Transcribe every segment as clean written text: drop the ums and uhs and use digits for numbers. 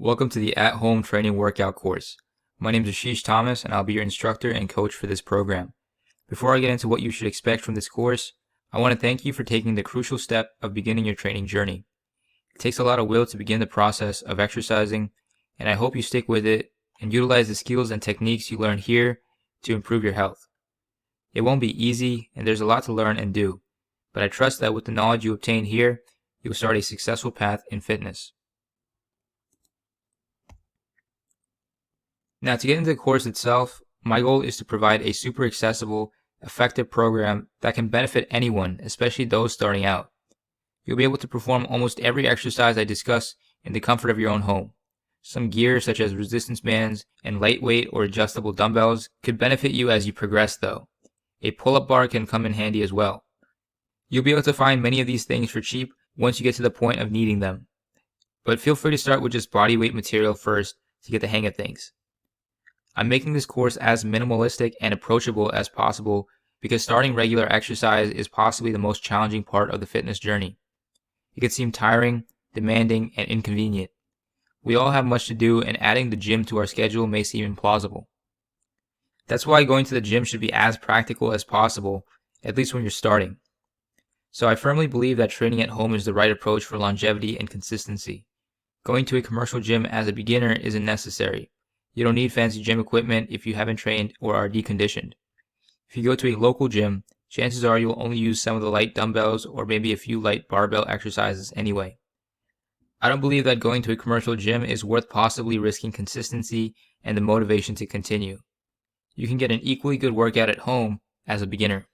Welcome to the at-home training workout course. My name is Ashish Thomas and I'll be your instructor and coach for this program. Before I get into what you should expect from this course, I want to thank you for taking the crucial step of beginning your training journey. It takes a lot of will to begin the process of exercising, and I hope you stick with it and utilize the skills and techniques you learn here to improve your health. It won't be easy and there's a lot to learn and do, but I trust that with the knowledge you obtain here, you'll start a successful path in fitness. Now, to get into the course itself, my goal is to provide a super accessible, effective program that can benefit anyone, especially those starting out. You'll be able to perform almost every exercise I discuss in the comfort of your own home. Some gear such as resistance bands and lightweight or adjustable dumbbells could benefit you as you progress though. A pull-up bar can come in handy as well. You'll be able to find many of these things for cheap once you get to the point of needing them. But feel free to start with just bodyweight material first to get the hang of things. I'm making this course as minimalistic and approachable as possible because starting regular exercise is possibly the most challenging part of the fitness journey. It can seem tiring, demanding, and inconvenient. We all have much to do, and adding the gym to our schedule may seem implausible. That's why going to the gym should be as practical as possible, at least when you're starting. So I firmly believe that training at home is the right approach for longevity and consistency. Going to a commercial gym as a beginner isn't necessary. You don't need fancy gym equipment if you haven't trained or are deconditioned. If you go to a local gym, chances are you'll only use some of the light dumbbells or maybe a few light barbell exercises anyway. I don't believe that going to a commercial gym is worth possibly risking consistency and the motivation to continue. You can get an equally good workout at home as a beginner.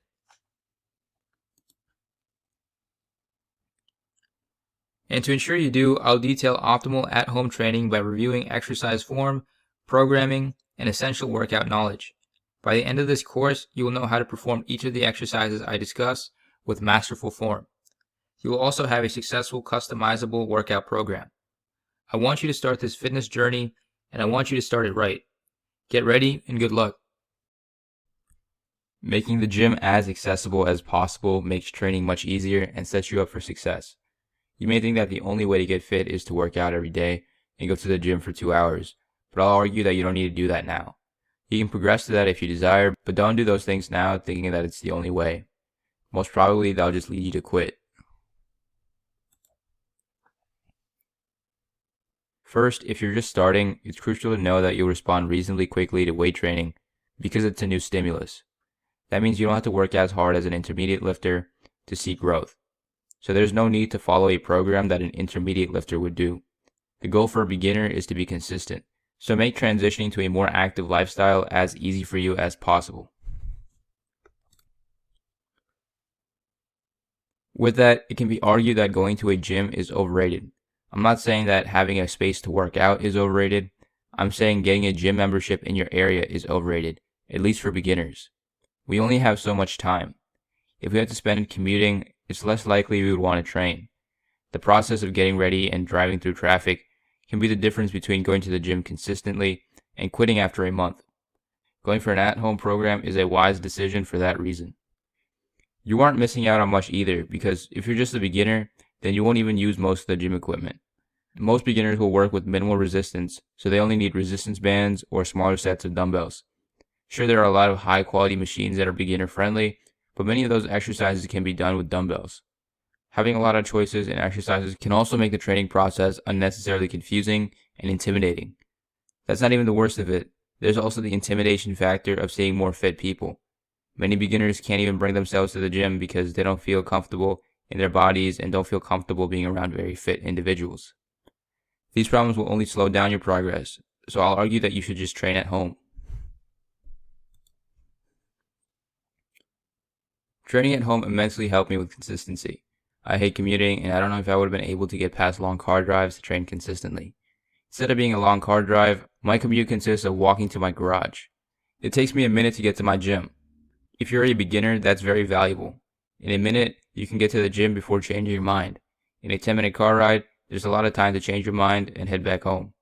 And to ensure you do, I'll detail optimal at-home training by reviewing exercise form, programming, and essential workout knowledge. By the end of this course, you will know how to perform each of the exercises I discuss with masterful form. You will also have a successful customizable workout program. I want you to start this fitness journey, and I want you to start it right. Get ready and good luck. Making the gym as accessible as possible makes training much easier and sets you up for success. You may think that the only way to get fit is to work out every day and go to the gym for 2 hours, but I'll argue that you don't need to do that now. You can progress to that if you desire, but don't do those things now thinking that it's the only way. Most probably, that'll just lead you to quit. First, if you're just starting, it's crucial to know that you'll respond reasonably quickly to weight training because it's a new stimulus. That means you don't have to work as hard as an intermediate lifter to see growth. So there's no need to follow a program that an intermediate lifter would do. The goal for a beginner is to be consistent. So make transitioning to a more active lifestyle as easy for you as possible. With that, it can be argued that going to a gym is overrated. I'm not saying that having a space to work out is overrated. I'm saying getting a gym membership in your area is overrated, at least for beginners. We only have so much time. If we have to spend it commuting, it's less likely we would want to train. The process of getting ready and driving through traffic can be the difference between going to the gym consistently and quitting after a month. Going for an at-home program is a wise decision for that reason. You aren't missing out on much either, because if you're just a beginner, then you won't even use most of the gym equipment. Most beginners will work with minimal resistance, so they only need resistance bands or smaller sets of dumbbells. Sure, there are a lot of high-quality machines that are beginner-friendly, but many of those exercises can be done with dumbbells. Having a lot of choices in exercises can also make the training process unnecessarily confusing and intimidating. That's not even the worst of it. There's also the intimidation factor of seeing more fit people. Many beginners can't even bring themselves to the gym because they don't feel comfortable in their bodies and don't feel comfortable being around very fit individuals. These problems will only slow down your progress, so I'll argue that you should just train at home. Training at home immensely helped me with consistency. I hate commuting, and I don't know if I would have been able to get past long car drives to train consistently. Instead of being a long car drive, my commute consists of walking to my garage. It takes me a minute to get to my gym. If you're a beginner, that's very valuable. In a minute, you can get to the gym before changing your mind. In a 10-minute car ride, there's a lot of time to change your mind and head back home.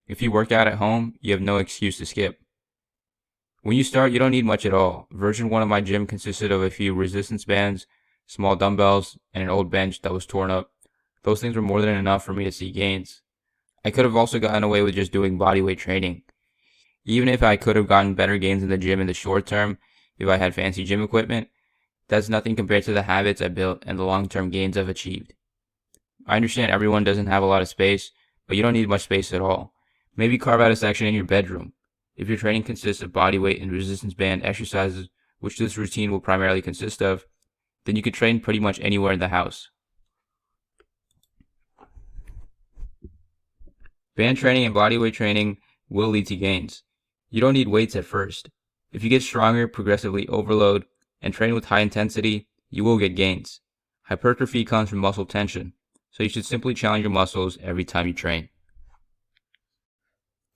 If you work out at home, you have no excuse to skip. When you start, you don't need much at all. Version 1 of my gym consisted of a few resistance bands, small dumbbells, and an old bench that was torn up. Those things were more than enough for me to see gains. I could have also gotten away with just doing bodyweight training. Even if I could have gotten better gains in the gym in the short term, if I had fancy gym equipment, that's nothing compared to the habits I built and the long-term gains I've achieved. I understand everyone doesn't have a lot of space, but you don't need much space at all. Maybe carve out a section in your bedroom. If your training consists of bodyweight and resistance band exercises, which this routine will primarily consist of, then you could train pretty much anywhere in the house. Band training and bodyweight training will lead to gains. You don't need weights at first. If you get stronger, progressively overload, and train with high intensity, you will get gains. Hypertrophy comes from muscle tension, so you should simply challenge your muscles every time you train.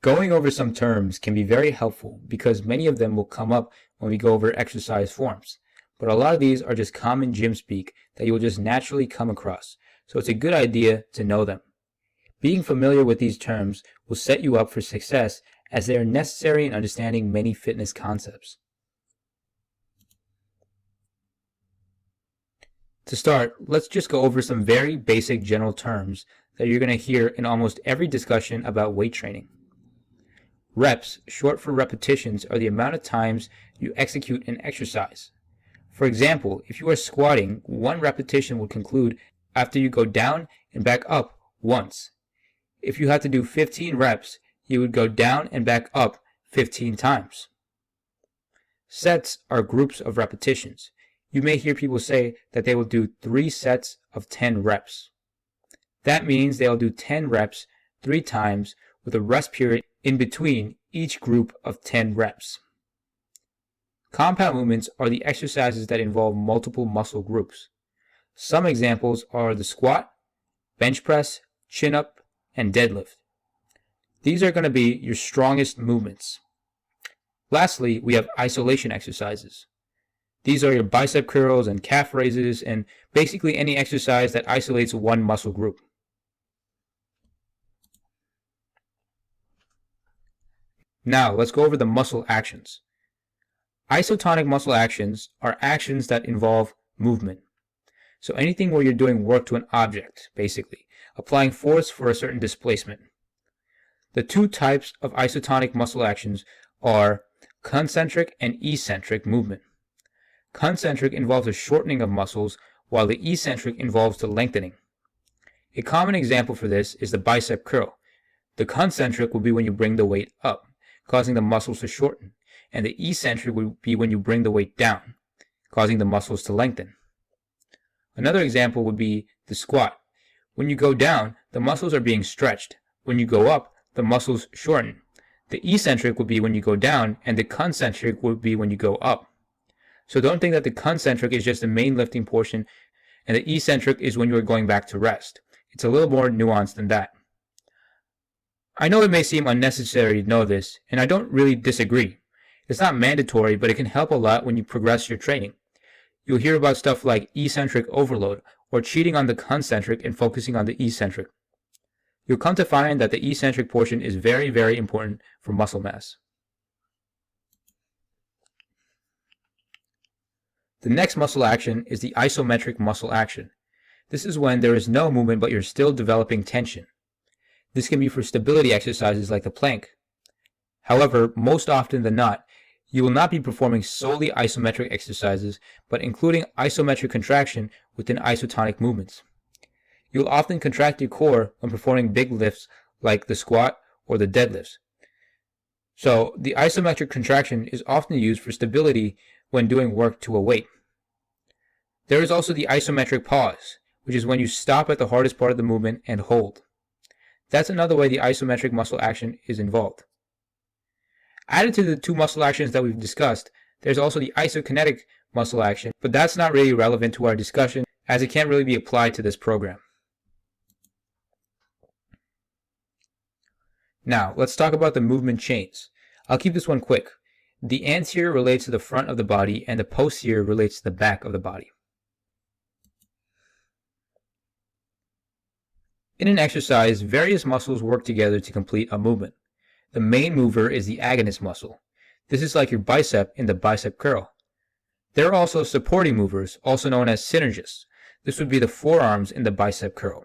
Going over some terms can be very helpful because many of them will come up when we go over exercise forms, but a lot of these are just common gym speak that you will just naturally come across, so it's a good idea to know them. Being familiar with these terms will set you up for success as they are necessary in understanding many fitness concepts. To start, let's just go over some very basic general terms that you're going to hear in almost every discussion about weight training. Reps, short for repetitions, are the amount of times you execute an exercise. For example, if you are squatting, one repetition would conclude after you go down and back up once. If you had to do 15 reps, you would go down and back up 15 times. Sets are groups of repetitions. You may hear people say that they will do 3 sets of 10 reps. That means they'll do 10 reps 3 times with a rest period in between each group of 10 reps. Compound movements are the exercises that involve multiple muscle groups. Some examples are the squat, bench press, chin-up, and deadlift. These are going to be your strongest movements. Lastly, we have isolation exercises. These are your bicep curls and calf raises and basically any exercise that isolates one muscle group. Now, let's go over the muscle actions. Isotonic muscle actions are actions that involve movement. So anything where you're doing work to an object, basically, applying force for a certain displacement. The 2 types of isotonic muscle actions are concentric and eccentric movement. Concentric involves a shortening of muscles, while the eccentric involves the lengthening. A common example for this is the bicep curl. The concentric will be when you bring the weight up, causing the muscles to shorten, and the eccentric would be when you bring the weight down, causing the muscles to lengthen. Another example would be the squat. When you go down, the muscles are being stretched. When you go up, the muscles shorten. The eccentric would be when you go down, and the concentric would be when you go up. So don't think that the concentric is just the main lifting portion, and the eccentric is when you are going back to rest. It's a little more nuanced than that. I know it may seem unnecessary to know this, and I don't really disagree. It's not mandatory, but it can help a lot when you progress your training. You'll hear about stuff like eccentric overload, or cheating on the concentric and focusing on the eccentric. You'll come to find that the eccentric portion is very, very important for muscle mass. The next muscle action is the isometric muscle action. This is when there is no movement but you're still developing tension. This can be for stability exercises like the plank. However, most often than not, you will not be performing solely isometric exercises, but including isometric contraction within isotonic movements. You'll often contract your core when performing big lifts like the squat or the deadlifts. So the isometric contraction is often used for stability when doing work to a weight. There is also the isometric pause, which is when you stop at the hardest part of the movement and hold. That's another way the isometric muscle action is involved. Added to the 2 muscle actions that we've discussed, there's also the isokinetic muscle action, but that's not really relevant to our discussion as it can't really be applied to this program. Now, let's talk about the movement chains. I'll keep this one quick. The anterior relates to the front of the body and the posterior relates to the back of the body. In an exercise, various muscles work together to complete a movement. The main mover is the agonist muscle. This is like your bicep in the bicep curl. There are also supporting movers, also known as synergists. This would be the forearms in the bicep curl.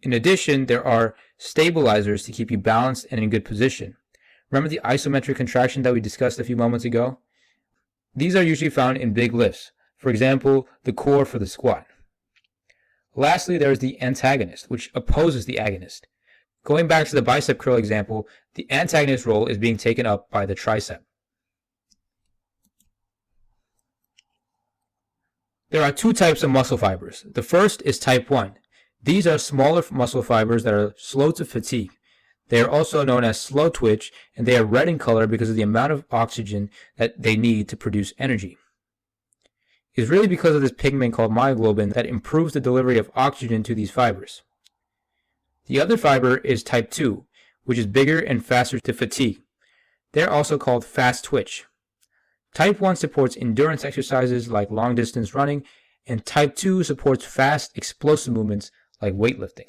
In addition, there are stabilizers to keep you balanced and in good position. Remember the isometric contraction that we discussed a few moments ago? These are usually found in big lifts, for example, the core for the squat. Lastly, there is the antagonist, which opposes the agonist. Going back to the bicep curl example, the antagonist role is being taken up by the tricep. There are two types of muscle fibers. The first is type 1. These are smaller muscle fibers that are slow to fatigue. They are also known as slow twitch, and they are red in color because of the amount of oxygen that they need to produce energy. It's really because of this pigment called myoglobin that improves the delivery of oxygen to these fibers. The other fiber is type 2, which is bigger and faster to fatigue. They're also called fast twitch. Type 1 supports endurance exercises like long distance running, and type 2 supports fast, explosive movements like weightlifting.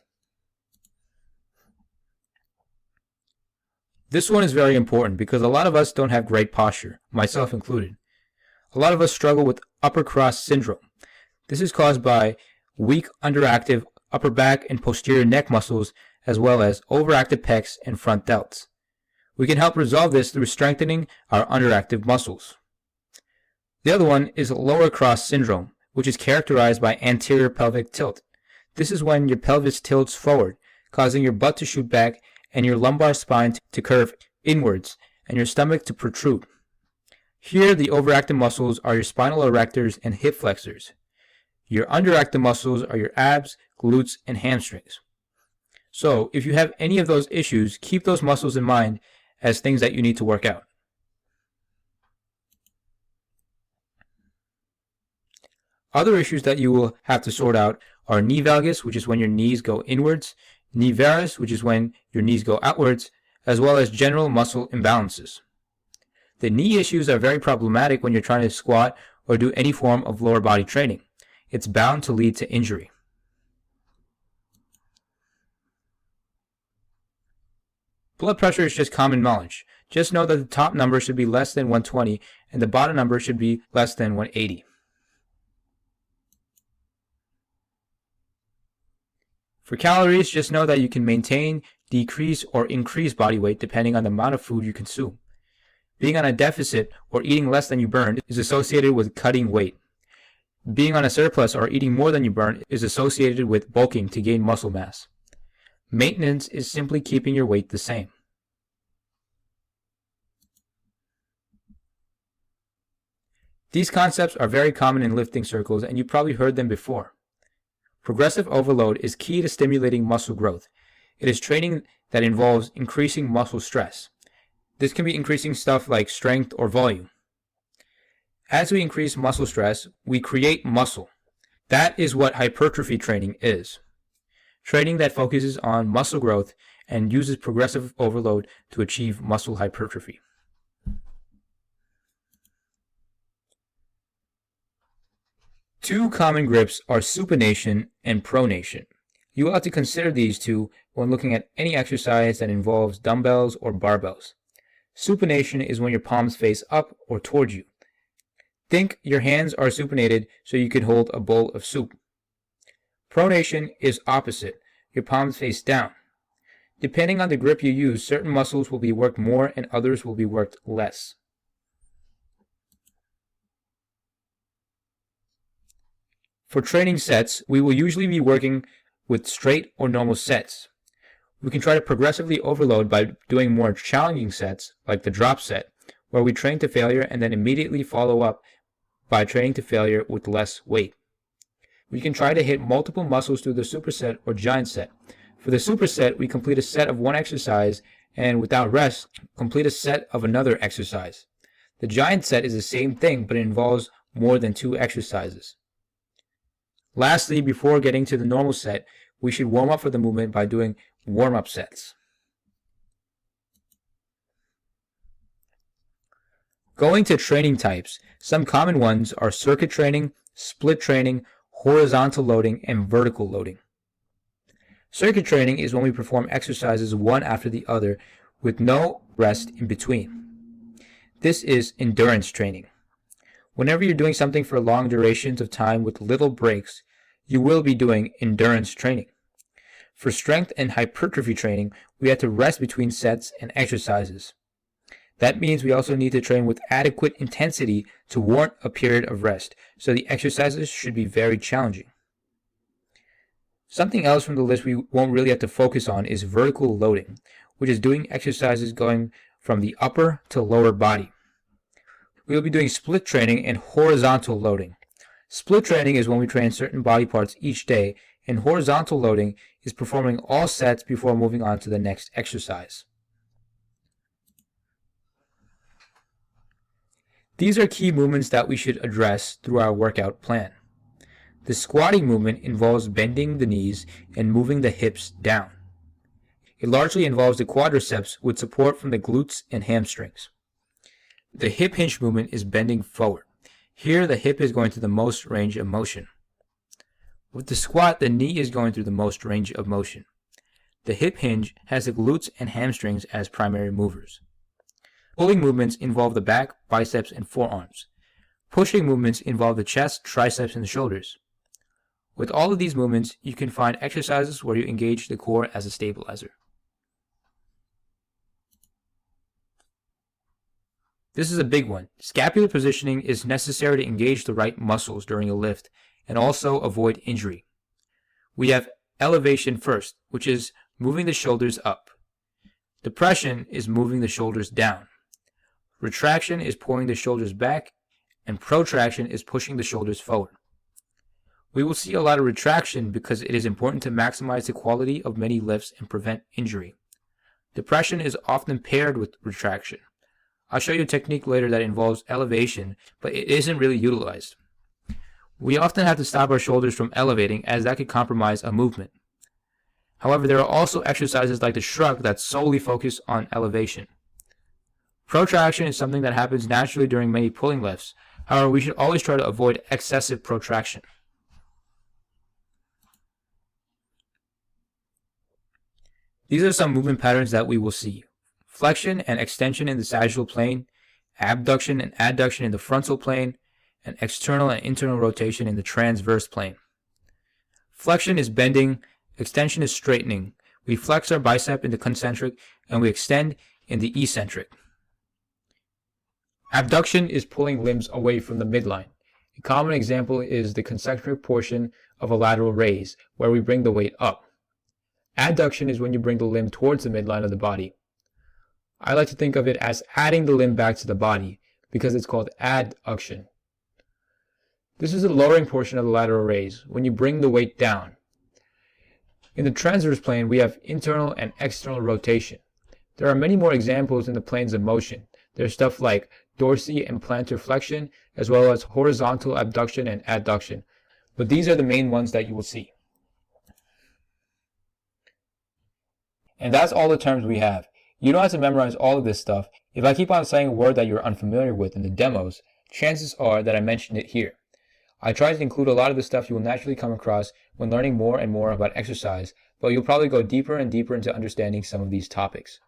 This one is very important because a lot of us don't have great posture, myself included. A lot of us struggle with upper cross syndrome. This is caused by weak, underactive upper back and posterior neck muscles, as well as overactive pecs and front delts. We can help resolve this through strengthening our underactive muscles. The other one is lower cross syndrome, which is characterized by anterior pelvic tilt. This is when your pelvis tilts forward, causing your butt to shoot back and your lumbar spine to curve inwards and your stomach to protrude. Here, the overactive muscles are your spinal erectors and hip flexors. Your underactive muscles are your abs, glutes, and hamstrings. So, if you have any of those issues, keep those muscles in mind as things that you need to work out. Other issues that you will have to sort out are knee valgus, which is when your knees go inwards, knee varus, which is when your knees go outwards, as well as general muscle imbalances. The knee issues are very problematic when you're trying to squat or do any form of lower body training. It's bound to lead to injury. Blood pressure is just common knowledge. Just know that the top number should be less than 120 and the bottom number should be less than 180. For calories, just know that you can maintain, decrease, or increase body weight depending on the amount of food you consume. Being on a deficit or eating less than you burn is associated with cutting weight. Being on a surplus or eating more than you burn is associated with bulking to gain muscle mass. Maintenance is simply keeping your weight the same. These concepts are very common in lifting circles and you've probably heard them before. Progressive overload is key to stimulating muscle growth. It is training that involves increasing muscle stress. This can be increasing stuff like strength or volume. As we increase muscle stress, we create muscle. That is what hypertrophy training is. Training that focuses on muscle growth and uses progressive overload to achieve muscle hypertrophy. Two common grips are supination and pronation. You will have to consider these two when looking at any exercise that involves dumbbells or barbells. Supination is when your palms face up or towards you. Think your hands are supinated so you can hold a bowl of soup. Pronation is opposite. Your palms face down. Depending on the grip you use, certain muscles will be worked more and others will be worked less. For training sets, we will usually be working with straight or normal sets. We can try to progressively overload by doing more challenging sets, like the drop set, where we train to failure and then immediately follow up by training to failure with less weight. We can try to hit multiple muscles through the superset or giant set. For the superset, we complete a set of one exercise and without rest, complete a set of another exercise. The giant set is the same thing, but it involves more than 2 exercises. Lastly, before getting to the normal set, we should warm up for the movement by doing warm-up sets. Going to training types, some common ones are circuit training, split training, horizontal loading, and vertical loading. Circuit training is when we perform exercises one after the other with no rest in between. This is endurance training. Whenever you're doing something for long durations of time with little breaks, you will be doing endurance training. For strength and hypertrophy training, we have to rest between sets and exercises. That means we also need to train with adequate intensity to warrant a period of rest, so the exercises should be very challenging. Something else from the list we won't really have to focus on is vertical loading, which is doing exercises going from the upper to lower body. We will be doing split training and horizontal loading. Split training is when we train certain body parts each day, and horizontal loading is performing all sets before moving on to the next exercise. These are key movements that we should address through our workout plan. The squatting movement involves bending the knees and moving the hips down. It largely involves the quadriceps with support from the glutes and hamstrings. The hip hinge movement is bending forward. Here the hip is going through the most range of motion. With the squat, the knee is going through the most range of motion. The hip hinge has the glutes and hamstrings as primary movers. Pulling movements involve the back, biceps, and forearms. Pushing movements involve the chest, triceps, and the shoulders. With all of these movements, you can find exercises where you engage the core as a stabilizer. This is a big one. Scapular positioning is necessary to engage the right muscles during a lift and also avoid injury. We have elevation first, which is moving the shoulders up. Depression is moving the shoulders down. Retraction is pulling the shoulders back, and protraction is pushing the shoulders forward. We will see a lot of retraction because it is important to maximize the quality of many lifts and prevent injury. Depression is often paired with retraction. I'll show you a technique later that involves elevation, but it isn't really utilized. We often have to stop our shoulders from elevating as that could compromise a movement. However, there are also exercises like the shrug that solely focus on elevation. Protraction is something that happens naturally during many pulling lifts. However, we should always try to avoid excessive protraction. These are some movement patterns that we will see. Flexion and extension in the sagittal plane, abduction and adduction in the frontal plane, and external and internal rotation in the transverse plane. Flexion is bending, extension is straightening. We flex our bicep in the concentric and we extend in the eccentric. Abduction is pulling limbs away from the midline. A common example is the concentric portion of a lateral raise, where we bring the weight up. Adduction is when you bring the limb towards the midline of the body. I like to think of it as adding the limb back to the body, because it's called adduction. This is the lowering portion of the lateral raise, when you bring the weight down. In the transverse plane, we have internal and external rotation. There are many more examples in the planes of motion. There's stuff like dorsi and plantar flexion, as well as horizontal abduction and adduction. But these are the main ones that you will see. And that's all the terms we have. You don't have to memorize all of this stuff. If I keep on saying a word that you're unfamiliar with in the demos, chances are that I mentioned it here. I try to include a lot of the stuff you will naturally come across when learning more and more about exercise, but you'll probably go deeper and deeper into understanding some of these topics.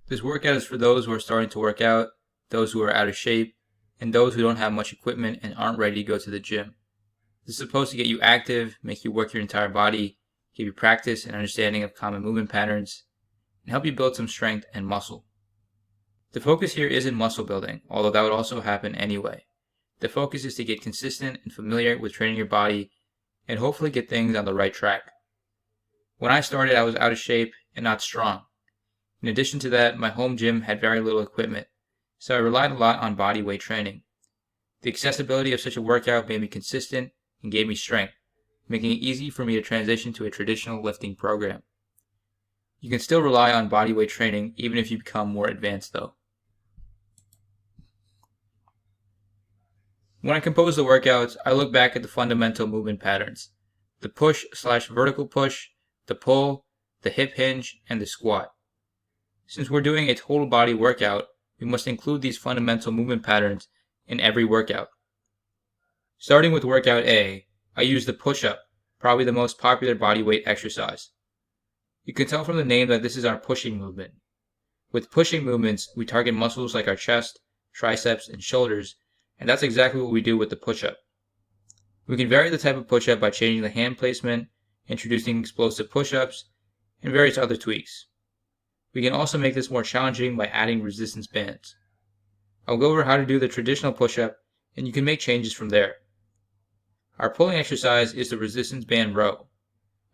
This workout is for those who are starting to work out, those who are out of shape, and those who don't have much equipment and aren't ready to go to the gym. This is supposed to get you active, make you work your entire body, give you practice and understanding of common movement patterns, and help you build some strength and muscle. The focus here isn't muscle building, although that would also happen anyway. The focus is to get consistent and familiar with training your body and hopefully get things on the right track. When I started, I was out of shape and not strong. In addition to that, my home gym had very little equipment, so I relied a lot on body weight training. The accessibility of such a workout made me consistent and gave me strength, making it easy for me to transition to a traditional lifting program. You can still rely on body weight training even if you become more advanced though. When I compose the workouts, I look back at the fundamental movement patterns: the push/vertical push, the pull, the hip hinge, and the squat. Since we're doing a total body workout, we must include these fundamental movement patterns in every workout. Starting with workout A, I use the push-up, probably the most popular body weight exercise. You can tell from the name that this is our pushing movement. With pushing movements, we target muscles like our chest, triceps, and shoulders, and that's exactly what we do with the push-up. We can vary the type of push-up by changing the hand placement, introducing explosive push-ups, and various other tweaks. We can also make this more challenging by adding resistance bands. I'll go over how to do the traditional push-up, and you can make changes from there. Our pulling exercise is the resistance band row.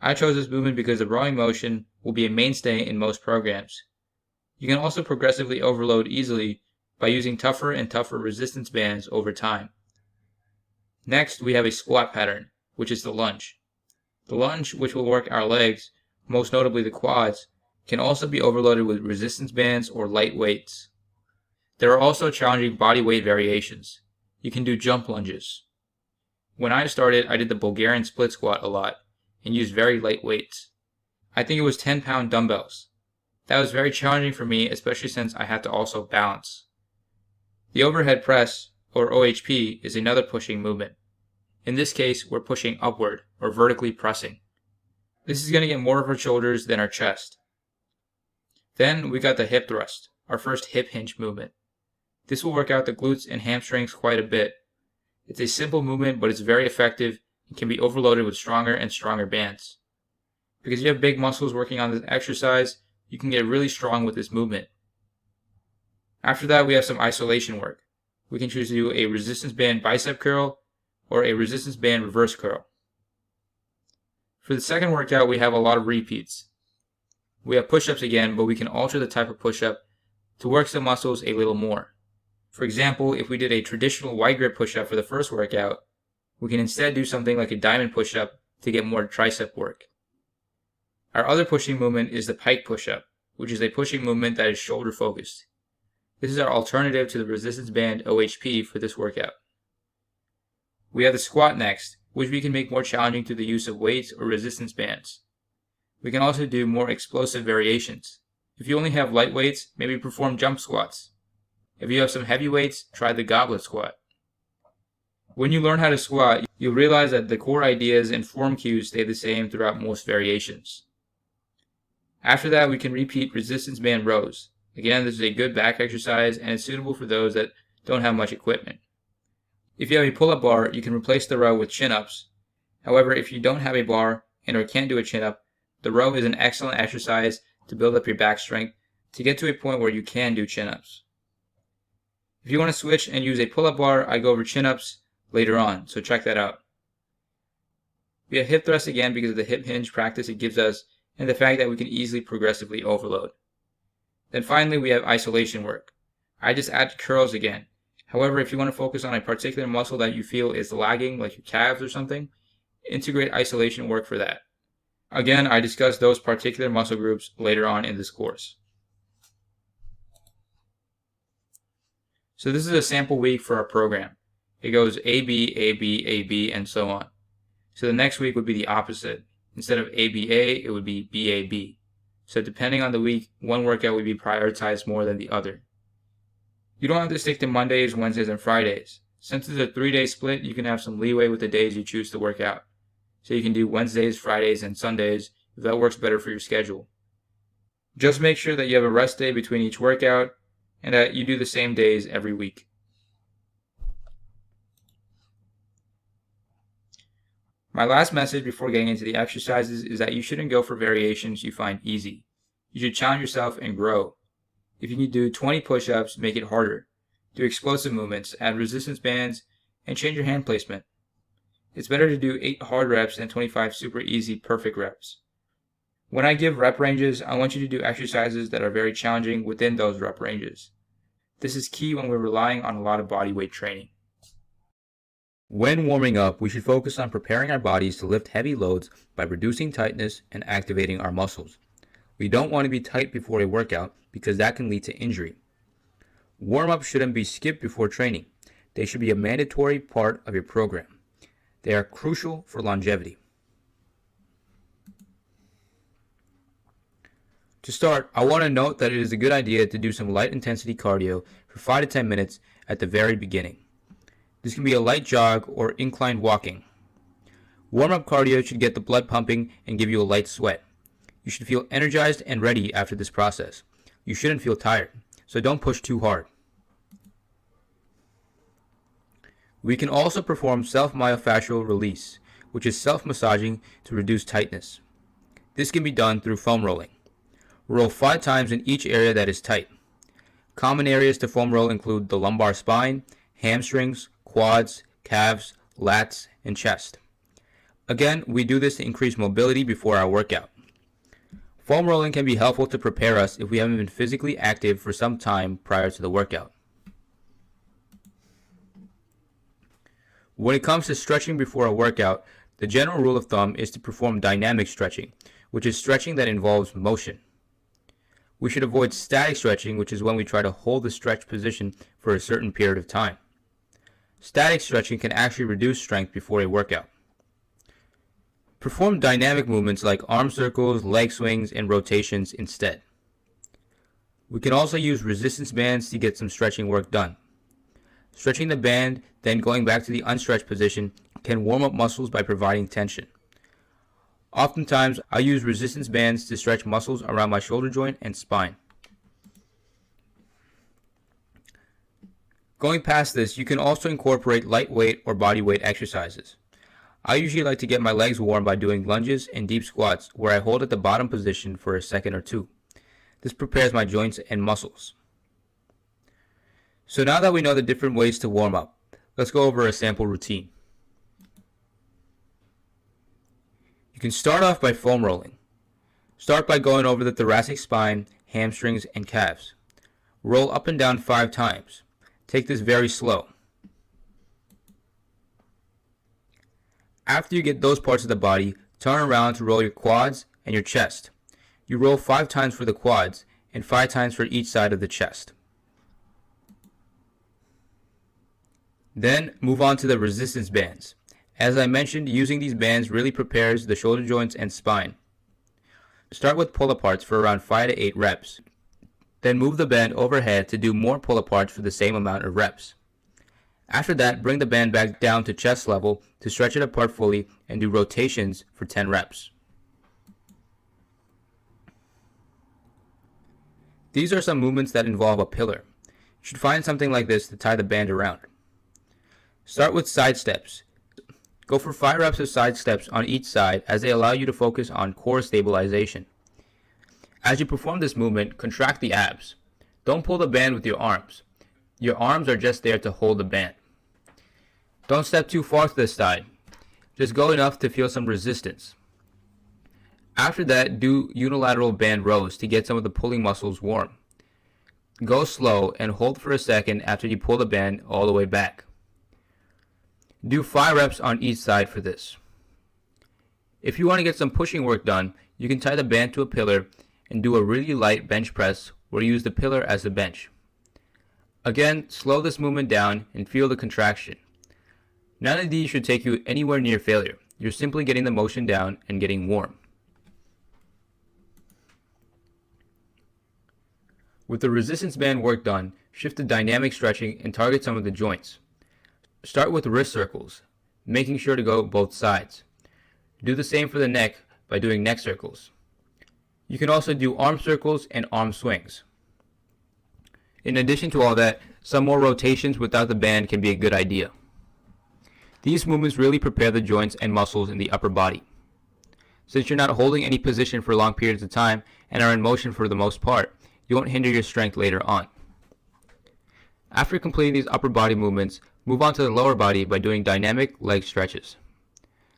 I chose this movement because the rowing motion will be a mainstay in most programs. You can also progressively overload easily by using tougher and tougher resistance bands over time. Next, we have a squat pattern, which is the lunge. The lunge, which will work our legs, most notably the quads, can also be overloaded with resistance bands or light weights. There are also challenging body weight variations. You can do jump lunges. When I started, I did the Bulgarian split squat a lot and used very light weights. I think it was 10-pound dumbbells. That was very challenging for me, especially since I had to also balance. The overhead press, or OHP, is another pushing movement. In this case, we're pushing upward, or vertically pressing. This is going to get more of our shoulders than our chest. Then we got the hip thrust, our first hip hinge movement. This will work out the glutes and hamstrings quite a bit. It's a simple movement, but it's very effective and can be overloaded with stronger and stronger bands. Because you have big muscles working on this exercise, you can get really strong with this movement. After that, we have some isolation work. We can choose to do a resistance band bicep curl or a resistance band reverse curl. For the second workout, we have a lot of repeats. We have push-ups again, but we can alter the type of push-up to work some muscles a little more. For example, if we did a traditional wide grip push-up for the first workout, we can instead do something like a diamond push-up to get more tricep work. Our other pushing movement is the pike push-up, which is a pushing movement that is shoulder focused. This is our alternative to the resistance band OHP for this workout. We have the squat next, which we can make more challenging through the use of weights or resistance bands. We can also do more explosive variations. If you only have light weights, maybe perform jump squats. If you have some heavy weights, try the goblet squat. When you learn how to squat, you'll realize that the core ideas and form cues stay the same throughout most variations. After that, we can repeat resistance band rows. Again, this is a good back exercise and it's suitable for those that don't have much equipment. If you have a pull-up bar, you can replace the row with chin-ups. However, if you don't have a bar and or can't do a chin-up, the row is an excellent exercise to build up your back strength to get to a point where you can do chin-ups. If you want to switch and use a pull-up bar, I go over chin-ups later on, so check that out. We have hip thrust again because of the hip hinge practice it gives us and the fact that we can easily progressively overload. Then finally, we have isolation work. I just added curls again. However, if you want to focus on a particular muscle that you feel is lagging, like your calves or something, integrate isolation work for that. Again, I discuss those particular muscle groups later on in this course. So this is a sample week for our program. It goes AB, AB, AB, and so on. So the next week would be the opposite. Instead of ABA, it would be BAB. So depending on the week, one workout would be prioritized more than the other. You don't have to stick to Mondays, Wednesdays, and Fridays. Since it's a 3-day split, you can have some leeway with the days you choose to work out. So you can do Wednesdays, Fridays, and Sundays if that works better for your schedule. Just make sure that you have a rest day between each workout and that you do the same days every week. My last message before getting into the exercises is that you shouldn't go for variations you find easy. You should challenge yourself and grow. If you can do 20 push-ups, make it harder. Do explosive movements, add resistance bands, and change your hand placement. It's better to do 8 hard reps than 25 super easy perfect reps. When I give rep ranges, I want you to do exercises that are very challenging within those rep ranges. This is key when we're relying on a lot of body weight training. When warming up, we should focus on preparing our bodies to lift heavy loads by reducing tightness and activating our muscles. We don't want to be tight before a workout because that can lead to injury. Warm-ups shouldn't be skipped before training. They should be a mandatory part of your program. They are crucial for longevity. To start, I want to note that it is a good idea to do some light intensity cardio for 5 to 10 minutes at the very beginning. This can be a light jog or inclined walking. Warm-up cardio should get the blood pumping and give you a light sweat. You should feel energized and ready after this process. You shouldn't feel tired, so don't push too hard. We can also perform self-myofascial release, which is self-massaging to reduce tightness. This can be done through foam rolling. Roll 5 times in each area that is tight. Common areas to foam roll include the lumbar spine, hamstrings, quads, calves, lats, and chest. Again, we do this to increase mobility before our workout. Foam rolling can be helpful to prepare us if we haven't been physically active for some time prior to the workout. When it comes to stretching before a workout, the general rule of thumb is to perform dynamic stretching, which is stretching that involves motion. We should avoid static stretching, which is when we try to hold the stretch position for a certain period of time. Static stretching can actually reduce strength before a workout. Perform dynamic movements like arm circles, leg swings, and rotations instead. We can also use resistance bands to get some stretching work done. Stretching the band, then going back to the unstretched position, can warm up muscles by providing tension. Oftentimes, I use resistance bands to stretch muscles around my shoulder joint and spine. Going past this, you can also incorporate lightweight or body weight exercises. I usually like to get my legs warm by doing lunges and deep squats where I hold at the bottom position for a second or two. This prepares my joints and muscles. So now that we know the different ways to warm up, let's go over a sample routine. You can start off by foam rolling. Start by going over the thoracic spine, hamstrings, and calves. Roll up and down 5 times. Take this very slow. After you get those parts of the body, turn around to roll your quads and your chest. You roll 5 times for the quads and 5 times for each side of the chest. Then move on to the resistance bands. As I mentioned, using these bands really prepares the shoulder joints and spine. Start with pull-aparts for around 5 to 8 reps. Then move the band overhead to do more pull-aparts for the same amount of reps. After that, bring the band back down to chest level to stretch it apart fully and do rotations for 10 reps. These are some movements that involve a pillar. You should find something like this to tie the band around. Start with side steps. Go for 5 reps of side steps on each side as they allow you to focus on core stabilization. As you perform this movement, contract the abs. Don't pull the band with your arms. Your arms are just there to hold the band. Don't step too far to the side. Just go enough to feel some resistance. After that, do unilateral band rows to get some of the pulling muscles warm. Go slow and hold for a second after you pull the band all the way back. Do 5 reps on each side for this. If you want to get some pushing work done, you can tie the band to a pillar and do a really light bench press where you use the pillar as a bench. Again, slow this movement down and feel the contraction. None of these should take you anywhere near failure. You're simply getting the motion down and getting warm. With the resistance band work done, shift to dynamic stretching and target some of the joints. Start with wrist circles, making sure to go both sides. Do the same for the neck by doing neck circles. You can also do arm circles and arm swings. In addition to all that, some more rotations without the band can be a good idea. These movements really prepare the joints and muscles in the upper body. Since you're not holding any position for long periods of time and are in motion for the most part, you won't hinder your strength later on. After completing these upper body movements, move on to the lower body by doing dynamic leg stretches.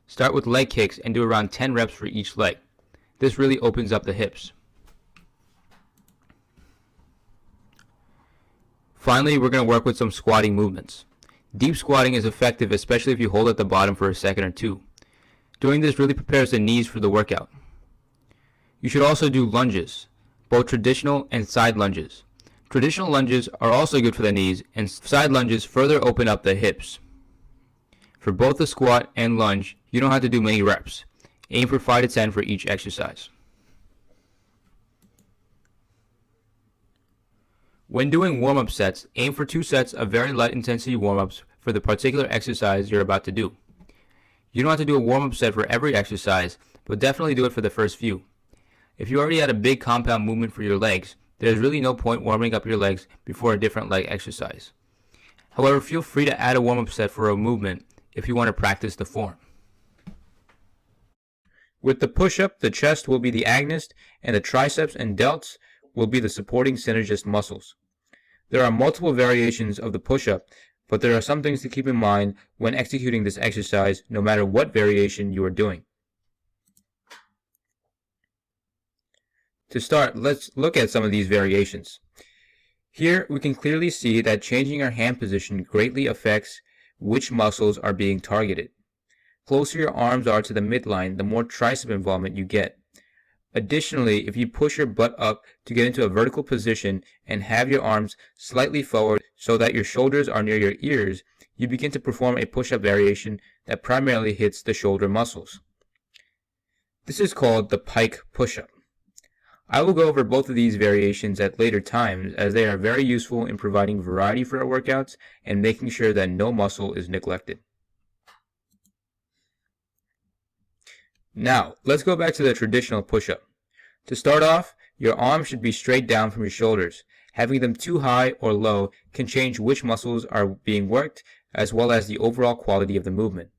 Start with leg kicks and do around 10 reps for each leg. This really opens up the hips. Finally, we're going to work with some squatting movements. Deep squatting is effective, especially if you hold at the bottom for a second or two. Doing this really prepares the knees for the workout. You should also do lunges, both traditional and side lunges. Traditional lunges are also good for the knees, and side lunges further open up the hips. For both the squat and lunge, you don't have to do many reps. Aim for 5 to 10 for each exercise. When doing warm-up sets, aim for 2 sets of very light intensity warm-ups for the particular exercise you're about to do. You don't have to do a warm-up set for every exercise, but definitely do it for the first few. If you already had a big compound movement for your legs, there's really no point warming up your legs before a different leg exercise. However, feel free to add a warm-up set for a movement if you want to practice the form. With the push-up, the chest will be the agonist, and the triceps and delts will be the supporting synergist muscles. There are multiple variations of the push-up, but there are some things to keep in mind when executing this exercise, no matter what variation you are doing. To start, let's look at some of these variations. Here, we can clearly see that changing our hand position greatly affects which muscles are being targeted. Closer your arms are to the midline, the more tricep involvement you get. Additionally, if you push your butt up to get into a vertical position and have your arms slightly forward so that your shoulders are near your ears, you begin to perform a push-up variation that primarily hits the shoulder muscles. This is called the pike push-up. I will go over both of these variations at later times, as they are very useful in providing variety for our workouts and making sure that no muscle is neglected. Now, let's go back to the traditional push-up. To start off, your arms should be straight down from your shoulders. Having them too high or low can change which muscles are being worked, as well as the overall quality of the movement.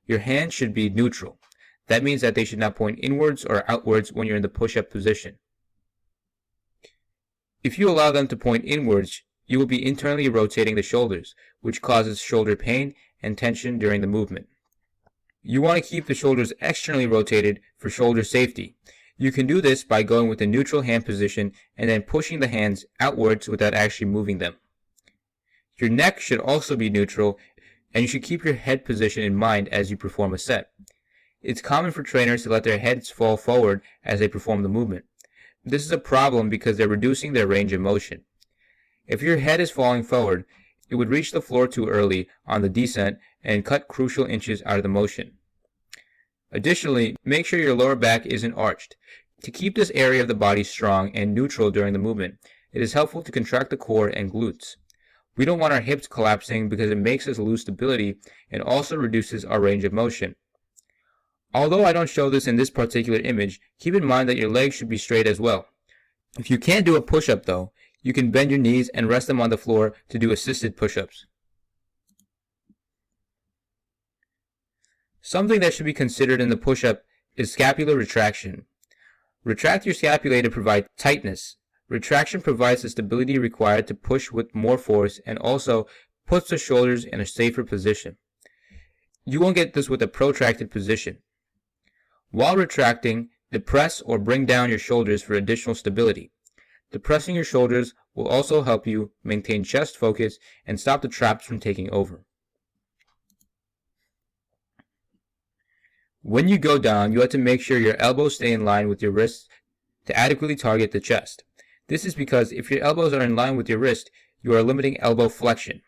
Your hands should be neutral. That means that they should not point inwards or outwards when you're in the push-up position. If you allow them to point inwards, you will be internally rotating the shoulders, which causes shoulder pain and tension during the movement. You want to keep the shoulders externally rotated for shoulder safety. You can do this by going with a neutral hand position and then pushing the hands outwards without actually moving them. Your neck should also be neutral, and you should keep your head position in mind as you perform a set. It's common for trainers to let their heads fall forward as they perform the movement. This is a problem because they're reducing their range of motion. If your head is falling forward, it would reach the floor too early on the descent and cut crucial inches out of the motion. Additionally, make sure your lower back isn't arched. To keep this area of the body strong and neutral during the movement, it is helpful to contract the core and glutes. We don't want our hips collapsing because it makes us lose stability and also reduces our range of motion. Although I don't show this in this particular image, keep in mind that your legs should be straight as well. If you can't do a push-up though, you can bend your knees and rest them on the floor to do assisted push-ups. Something that should be considered in the push-up is scapular retraction. Retract your scapulae to provide tightness. Retraction provides the stability required to push with more force and also puts the shoulders in a safer position. You won't get this with a protracted position. While retracting, depress or bring down your shoulders for additional stability. Depressing your shoulders will also help you maintain chest focus and stop the traps from taking over. When you go down, you have to make sure your elbows stay in line with your wrists to adequately target the chest. This is because if your elbows are in line with your wrist, you are limiting elbow flexion.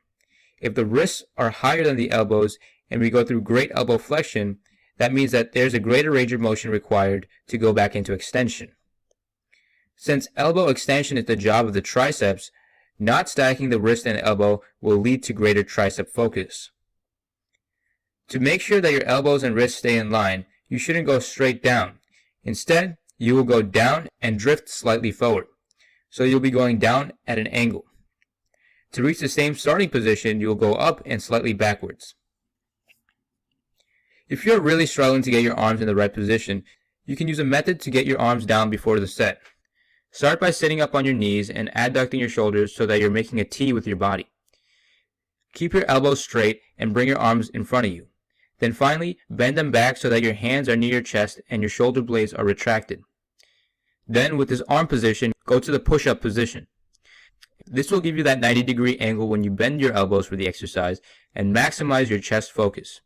If the wrists are higher than the elbows and we go through great elbow flexion, that means that there's a greater range of motion required to go back into extension. Since elbow extension is the job of the triceps, not stacking the wrist and elbow will lead to greater tricep focus. To make sure that your elbows and wrists stay in line, you shouldn't go straight down. Instead, you will go down and drift slightly forward. So you'll be going down at an angle. To reach the same starting position, you'll go up and slightly backwards. If you're really struggling to get your arms in the right position, you can use a method to get your arms down before the set. Start by sitting up on your knees and adducting your shoulders so that you're making a T with your body. Keep your elbows straight and bring your arms in front of you. Then finally, bend them back so that your hands are near your chest and your shoulder blades are retracted. Then, with this arm position, go to the push-up position. This will give you that 90-degree angle when you bend your elbows for the exercise and maximize your chest focus.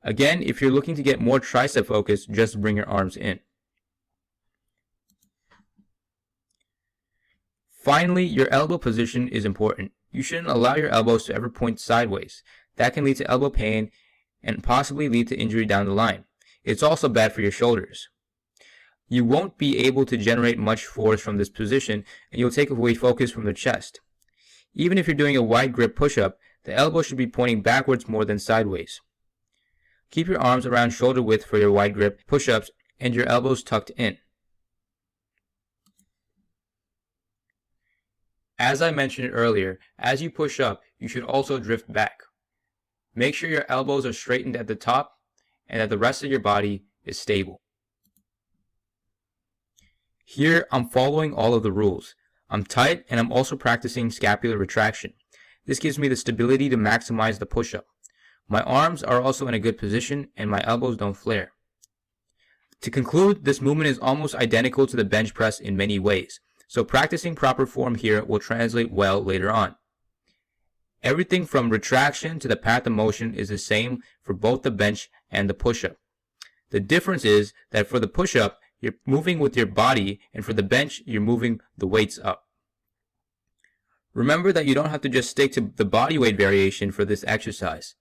Again, if you're looking to get more tricep focus, just bring your arms in. Finally, your elbow position is important. You shouldn't allow your elbows to ever point sideways. That can lead to elbow pain and possibly lead to injury down the line. It's also bad for your shoulders. You won't be able to generate much force from this position, and you'll take away focus from the chest. Even if you're doing a wide grip push-up, the elbow should be pointing backwards more than sideways. Keep your arms around shoulder width for your wide grip push-ups and your elbows tucked in. As I mentioned earlier, as you push up, you should also drift back. Make sure your elbows are straightened at the top and that the rest of your body is stable. Here, I'm following all of the rules. I'm tight and I'm also practicing scapular retraction. This gives me the stability to maximize the push-up. My arms are also in a good position and my elbows don't flare. To conclude, this movement is almost identical to the bench press in many ways, so practicing proper form here will translate well later on. Everything from retraction to the path of motion is the same for both the bench and the push-up. The difference is that for the push-up, you're moving with your body, and for the bench, you're moving the weights up. Remember that you don't have to just stick to the body weight variation for this exercise.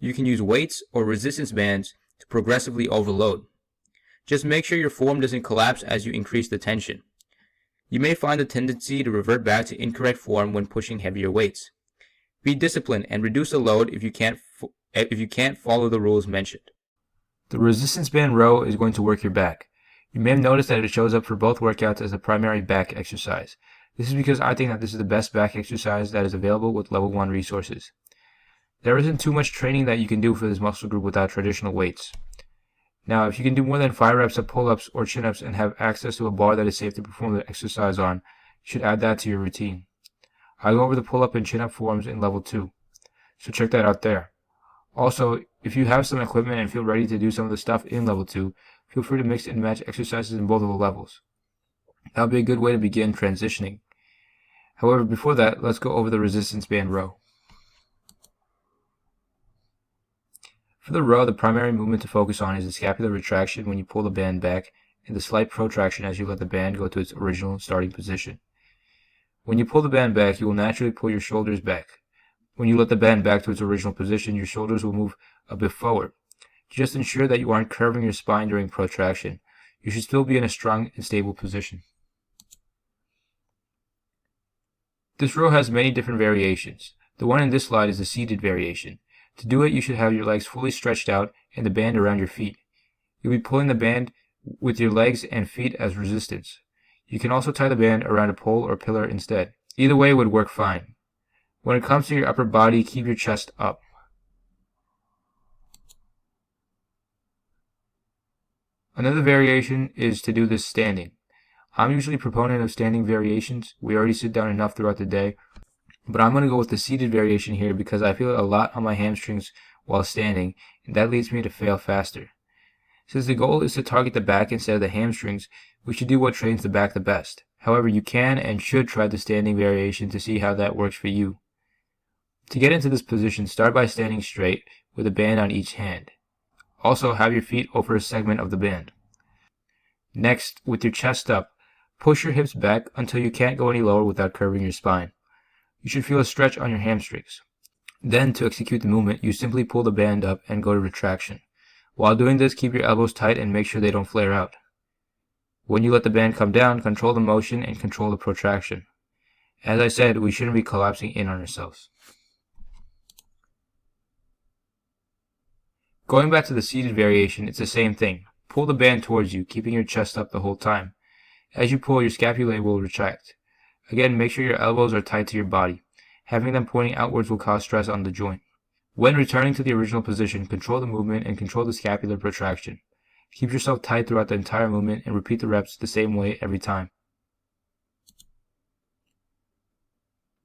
You can use weights or resistance bands to progressively overload. Just make sure your form doesn't collapse as you increase the tension. You may find a tendency to revert back to incorrect form when pushing heavier weights. Be disciplined and reduce the load if you can't follow the rules mentioned. The resistance band row is going to work your back. You may have noticed that it shows up for both workouts as a primary back exercise. This is because I think that this is the best back exercise that is available with level 1 resources. There isn't too much training that you can do for this muscle group without traditional weights. Now, if you can do more than 5 reps of pull-ups or chin-ups and have access to a bar that is safe to perform the exercise on, you should add that to your routine. I go over the pull-up and chin-up forms in level 2, so check that out there. Also, if you have some equipment and feel ready to do some of the stuff in level 2, feel free to mix and match exercises in both of the levels. That would be a good way to begin transitioning. However, before that, let's go over the resistance band row. For the row, the primary movement to focus on is the scapular retraction when you pull the band back and the slight protraction as you let the band go to its original starting position. When you pull the band back, you will naturally pull your shoulders back. When you let the band back to its original position, your shoulders will move a bit forward. Just ensure that you aren't curving your spine during protraction. You should still be in a strong and stable position. This row has many different variations. The one in this slide is the seated variation. To do it, you should have your legs fully stretched out and the band around your feet. You'll be pulling the band with your legs and feet as resistance. You can also tie the band around a pole or pillar instead. Either way would work fine. When it comes to your upper body, keep your chest up. Another variation is to do this standing. I'm usually a proponent of standing variations. We already sit down enough throughout the day, but I'm going to go with the seated variation here because I feel a lot on my hamstrings while standing, and that leads me to fail faster. Since the goal is to target the back instead of the hamstrings, we should do what trains the back the best. However, you can and should try the standing variation to see how that works for you. To get into this position, start by standing straight with a band on each hand. Also, have your feet over a segment of the band. Next, with your chest up, push your hips back until you can't go any lower without curving your spine. You should feel a stretch on your hamstrings. Then, to execute the movement, you simply pull the band up and go to retraction. While doing this, keep your elbows tight and make sure they don't flare out. When you let the band come down, control the motion and control the protraction. As I said, we shouldn't be collapsing in on ourselves. Going back to the seated variation, it's the same thing. Pull the band towards you, keeping your chest up the whole time. As you pull, your scapulae will retract. Again, make sure your elbows are tight to your body. Having them pointing outwards will cause stress on the joint. When returning to the original position, control the movement and control the scapular protraction. Keep yourself tight throughout the entire movement and repeat the reps the same way every time.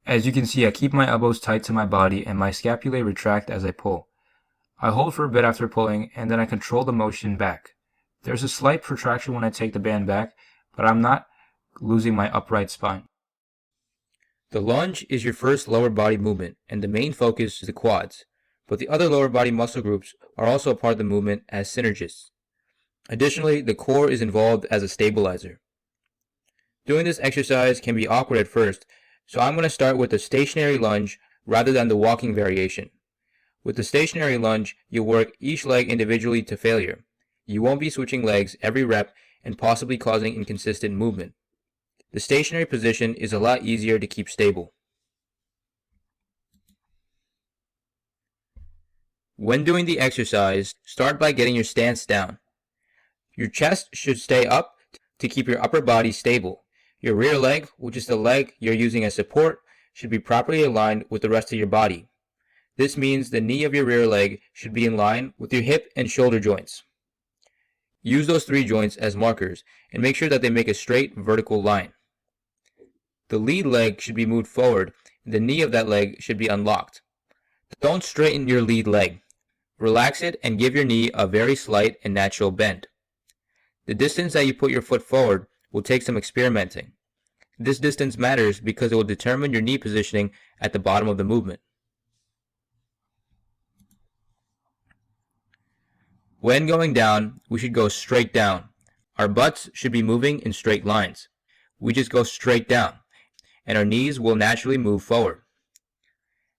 As you can see, I keep my elbows tight to my body and my scapulae retract as I pull. I hold for a bit after pulling, and then I control the motion back. There's a slight protraction when I take the band back, but I'm not losing my upright spine. The lunge is your first lower body movement, and the main focus is the quads, but the other lower body muscle groups are also a part of the movement as synergists. Additionally, the core is involved as a stabilizer. Doing this exercise can be awkward at first, so I'm going to start with the stationary lunge rather than the walking variation. With the stationary lunge, you'll work each leg individually to failure. You won't be switching legs every rep and possibly causing inconsistent movement. The stationary position is a lot easier to keep stable. When doing the exercise, start by getting your stance down. Your chest should stay up to keep your upper body stable. Your rear leg, which is the leg you're using as support, should be properly aligned with the rest of your body. This means the knee of your rear leg should be in line with your hip and shoulder joints. Use those 3 joints as markers and make sure that they make a straight vertical line. The lead leg should be moved forward and the knee of that leg should be unlocked. Don't straighten your lead leg. Relax it and give your knee a very slight and natural bend. The distance that you put your foot forward will take some experimenting. This distance matters because it will determine your knee positioning at the bottom of the movement. When going down, we should go straight down. Our butts should be moving in straight lines. We just go straight down, and our knees will naturally move forward.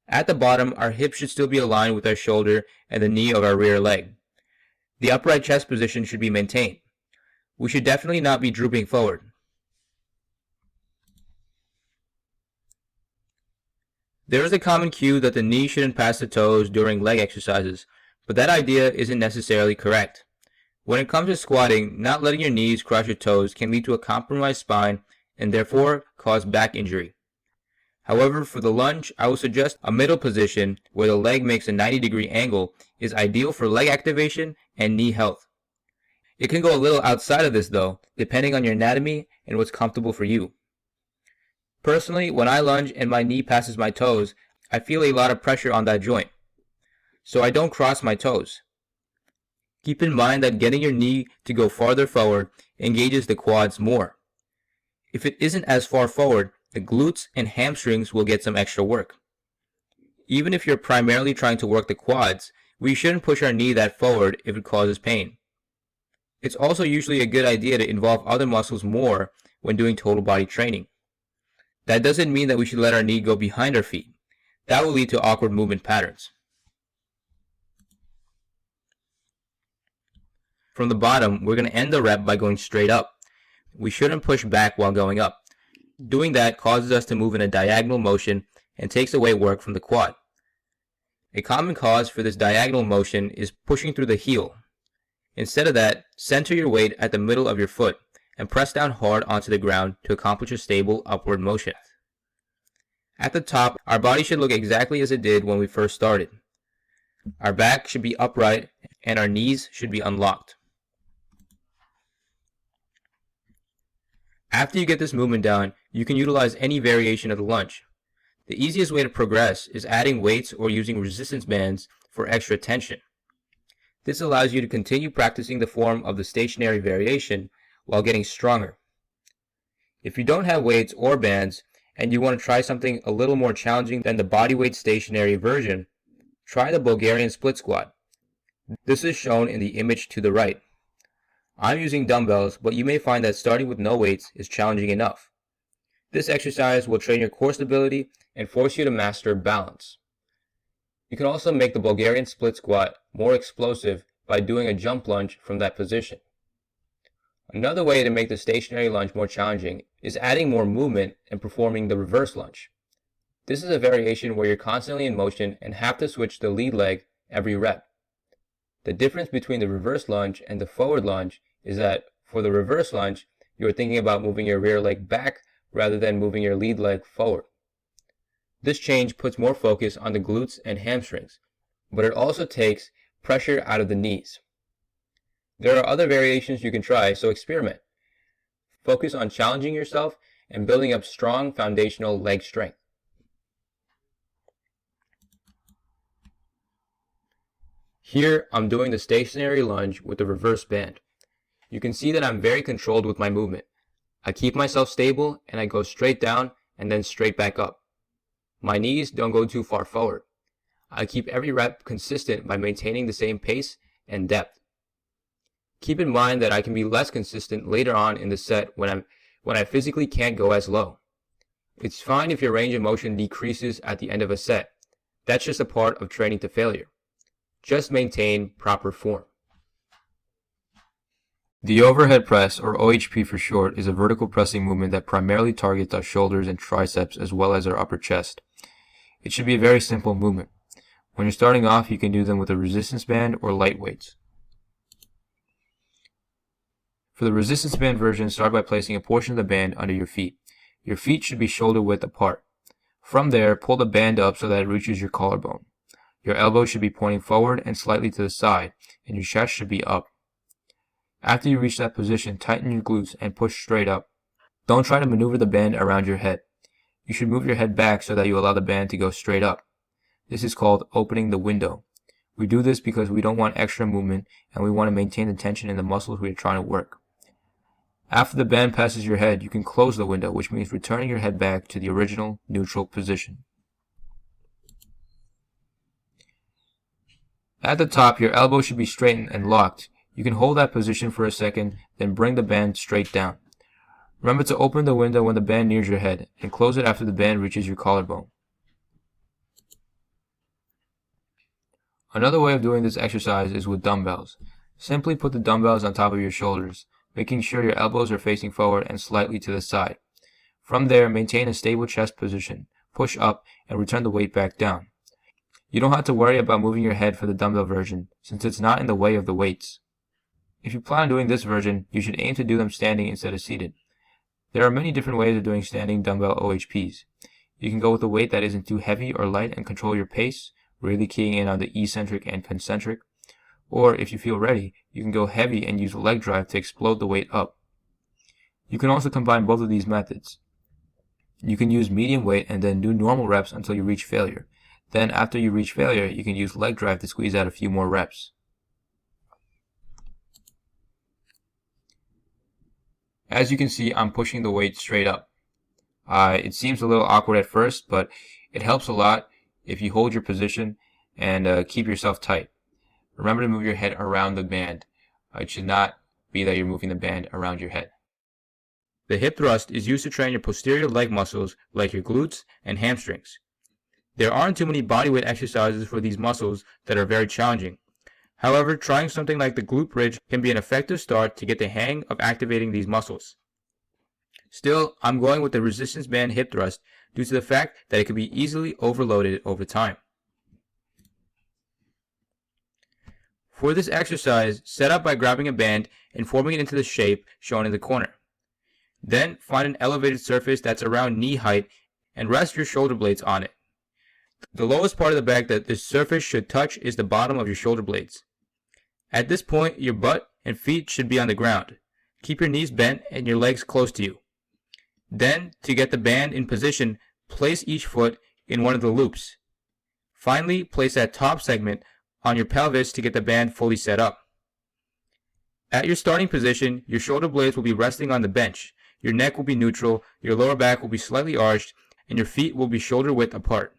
At the bottom, our hips should still be aligned with our shoulder and the knee of our rear leg. The upright chest position should be maintained. We should definitely not be drooping forward. There is a common cue that the knee shouldn't pass the toes during leg exercises, but that idea isn't necessarily correct. When it comes to squatting, not letting your knees cross your toes can lead to a compromised spine and therefore cause back injury. However, for the lunge, I would suggest a middle position where the leg makes a 90-degree angle is ideal for leg activation and knee health. It can go a little outside of this though, depending on your anatomy and what's comfortable for you. Personally, when I lunge and my knee passes my toes, I feel a lot of pressure on that joint, so I don't cross my toes. Keep in mind that getting your knee to go farther forward engages the quads more. If it isn't as far forward, the glutes and hamstrings will get some extra work. Even if you're primarily trying to work the quads, we shouldn't push our knee that forward if it causes pain. It's also usually a good idea to involve other muscles more when doing total body training. That doesn't mean that we should let our knee go behind our feet. That will lead to awkward movement patterns. From the bottom, we're going to end the rep by going straight up. We shouldn't push back while going up. Doing that causes us to move in a diagonal motion and takes away work from the quad. A common cause for this diagonal motion is pushing through the heel. Instead of that, center your weight at the middle of your foot and press down hard onto the ground to accomplish a stable upward motion. At the top, our body should look exactly as it did when we first started. Our back should be upright and our knees should be unlocked. After you get this movement down, you can utilize any variation of the lunge. The easiest way to progress is adding weights or using resistance bands for extra tension. This allows you to continue practicing the form of the stationary variation while getting stronger. If you don't have weights or bands and you want to try something a little more challenging than the bodyweight stationary version, try the Bulgarian split squat. This is shown in the image to the right. I'm using dumbbells, but you may find that starting with no weights is challenging enough. This exercise will train your core stability and force you to master balance. You can also make the Bulgarian split squat more explosive by doing a jump lunge from that position. Another way to make the stationary lunge more challenging is adding more movement and performing the reverse lunge. This is a variation where you're constantly in motion and have to switch the lead leg every rep. The difference between the reverse lunge and the forward lunge is that for the reverse lunge, you're thinking about moving your rear leg back rather than moving your lead leg forward. This change puts more focus on the glutes and hamstrings, but it also takes pressure out of the knees. There are other variations you can try, so experiment. Focus on challenging yourself and building up strong foundational leg strength. Here, I'm doing the stationary lunge with the reverse band. You can see that I'm very controlled with my movement. I keep myself stable and I go straight down and then straight back up. My knees don't go too far forward. I keep every rep consistent by maintaining the same pace and depth. Keep in mind that I can be less consistent later on in the set when I physically can't go as low. It's fine if your range of motion decreases at the end of a set. That's just a part of training to failure. Just maintain proper form. The overhead press, or OHP for short, is a vertical pressing movement that primarily targets our shoulders and triceps as well as our upper chest. It should be a very simple movement. When you're starting off, you can do them with a resistance band or light weights. For the resistance band version, start by placing a portion of the band under your feet. Your feet should be shoulder width apart. From there, pull the band up so that it reaches your collarbone. Your elbows should be pointing forward and slightly to the side, and your chest should be up. After you reach that position, tighten your glutes and push straight up. Don't try to maneuver the band around your head. You should move your head back so that you allow the band to go straight up. This is called opening the window. We do this because we don't want extra movement and we want to maintain the tension in the muscles we are trying to work. After the band passes your head, you can close the window, which means returning your head back to the original neutral position. At the top, your elbow should be straightened and locked. You can hold that position for a second, then bring the band straight down. Remember to open the window when the band nears your head, and close it after the band reaches your collarbone. Another way of doing this exercise is with dumbbells. Simply put the dumbbells on top of your shoulders, making sure your elbows are facing forward and slightly to the side. From there, maintain a stable chest position, push up, and return the weight back down. You don't have to worry about moving your head for the dumbbell version, since it's not in the way of the weights. If you plan on doing this version, you should aim to do them standing instead of seated. There are many different ways of doing standing dumbbell OHPs. You can go with a weight that isn't too heavy or light and control your pace, really keying in on the eccentric and concentric. Or, if you feel ready, you can go heavy and use leg drive to explode the weight up. You can also combine both of these methods. You can use medium weight and then do normal reps until you reach failure. Then, after you reach failure, you can use leg drive to squeeze out a few more reps. As you can see, I'm pushing the weight straight up. It seems a little awkward at first, but it helps a lot if you hold your position and keep yourself tight. Remember to move your head around the band. It should not be that you're moving the band around your head. The hip thrust is used to train your posterior leg muscles like your glutes and hamstrings. There aren't too many bodyweight exercises for these muscles that are very challenging. However, trying something like the glute bridge can be an effective start to get the hang of activating these muscles. Still, I'm going with the resistance band hip thrust due to the fact that it can be easily overloaded over time. For this exercise, set up by grabbing a band and forming it into the shape shown in the corner. Then find an elevated surface that's around knee height and rest your shoulder blades on it. The lowest part of the back that this surface should touch is the bottom of your shoulder blades. At this point, your butt and feet should be on the ground. Keep your knees bent and your legs close to you. Then, to get the band in position, place each foot in one of the loops. Finally, place that top segment on your pelvis to get the band fully set up. At your starting position, your shoulder blades will be resting on the bench, your neck will be neutral, your lower back will be slightly arched, and your feet will be shoulder width apart.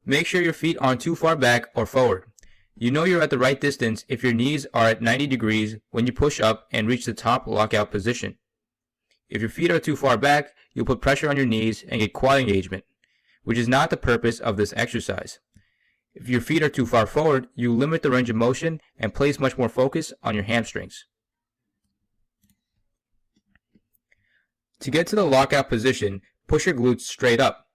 Make sure your feet aren't too far back or forward. You know you're at the right distance if your knees are at 90 degrees when you push up and reach the top lockout position. If your feet are too far back, you'll put pressure on your knees and get quad engagement, which is not the purpose of this exercise. If your feet are too far forward, you limit the range of motion and place much more focus on your hamstrings. To get to the lockout position, push your glutes straight up.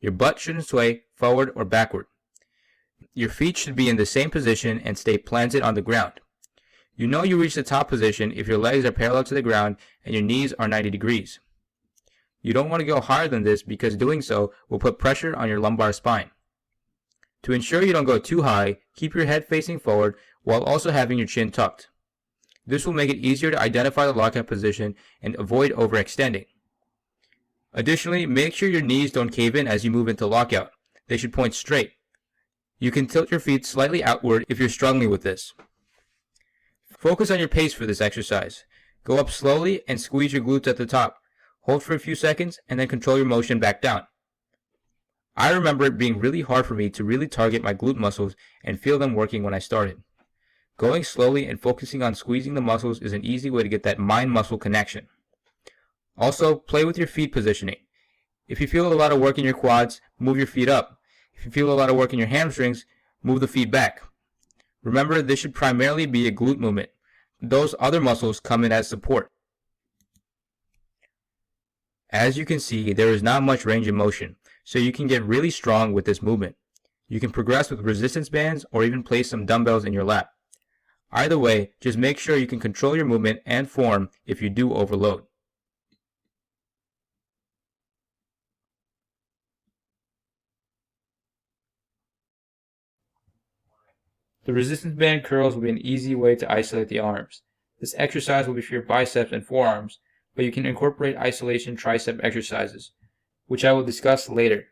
Your butt shouldn't sway forward or backward. Your feet should be in the same position and stay planted on the ground. You know you reach the top position if your legs are parallel to the ground and your knees are 90 degrees. You don't want to go higher than this because doing so will put pressure on your lumbar spine. To ensure you don't go too high, keep your head facing forward while also having your chin tucked. This will make it easier to identify the lockout position and avoid overextending. Additionally, make sure your knees don't cave in as you move into lockout. They should point straight. You can tilt your feet slightly outward if you're struggling with this. Focus on your pace for this exercise. Go up slowly and squeeze your glutes at the top. Hold for a few seconds and then control your motion back down. I remember it being really hard for me to really target my glute muscles and feel them working when I started. Going slowly and focusing on squeezing the muscles is an easy way to get that mind-muscle connection. Also, play with your feet positioning. If you feel a lot of work in your quads, move your feet up. If you feel a lot of work in your hamstrings, move the feet back. Remember, this should primarily be a glute movement. Those other muscles come in as support. As you can see, there is not much range of motion, so you can get really strong with this movement. You can progress with resistance bands or even place some dumbbells in your lap. Either way, just make sure you can control your movement and form if you do overload. The resistance band curls will be an easy way to isolate the arms. This exercise will be for your biceps and forearms, but you can incorporate isolation tricep exercises, which I will discuss later.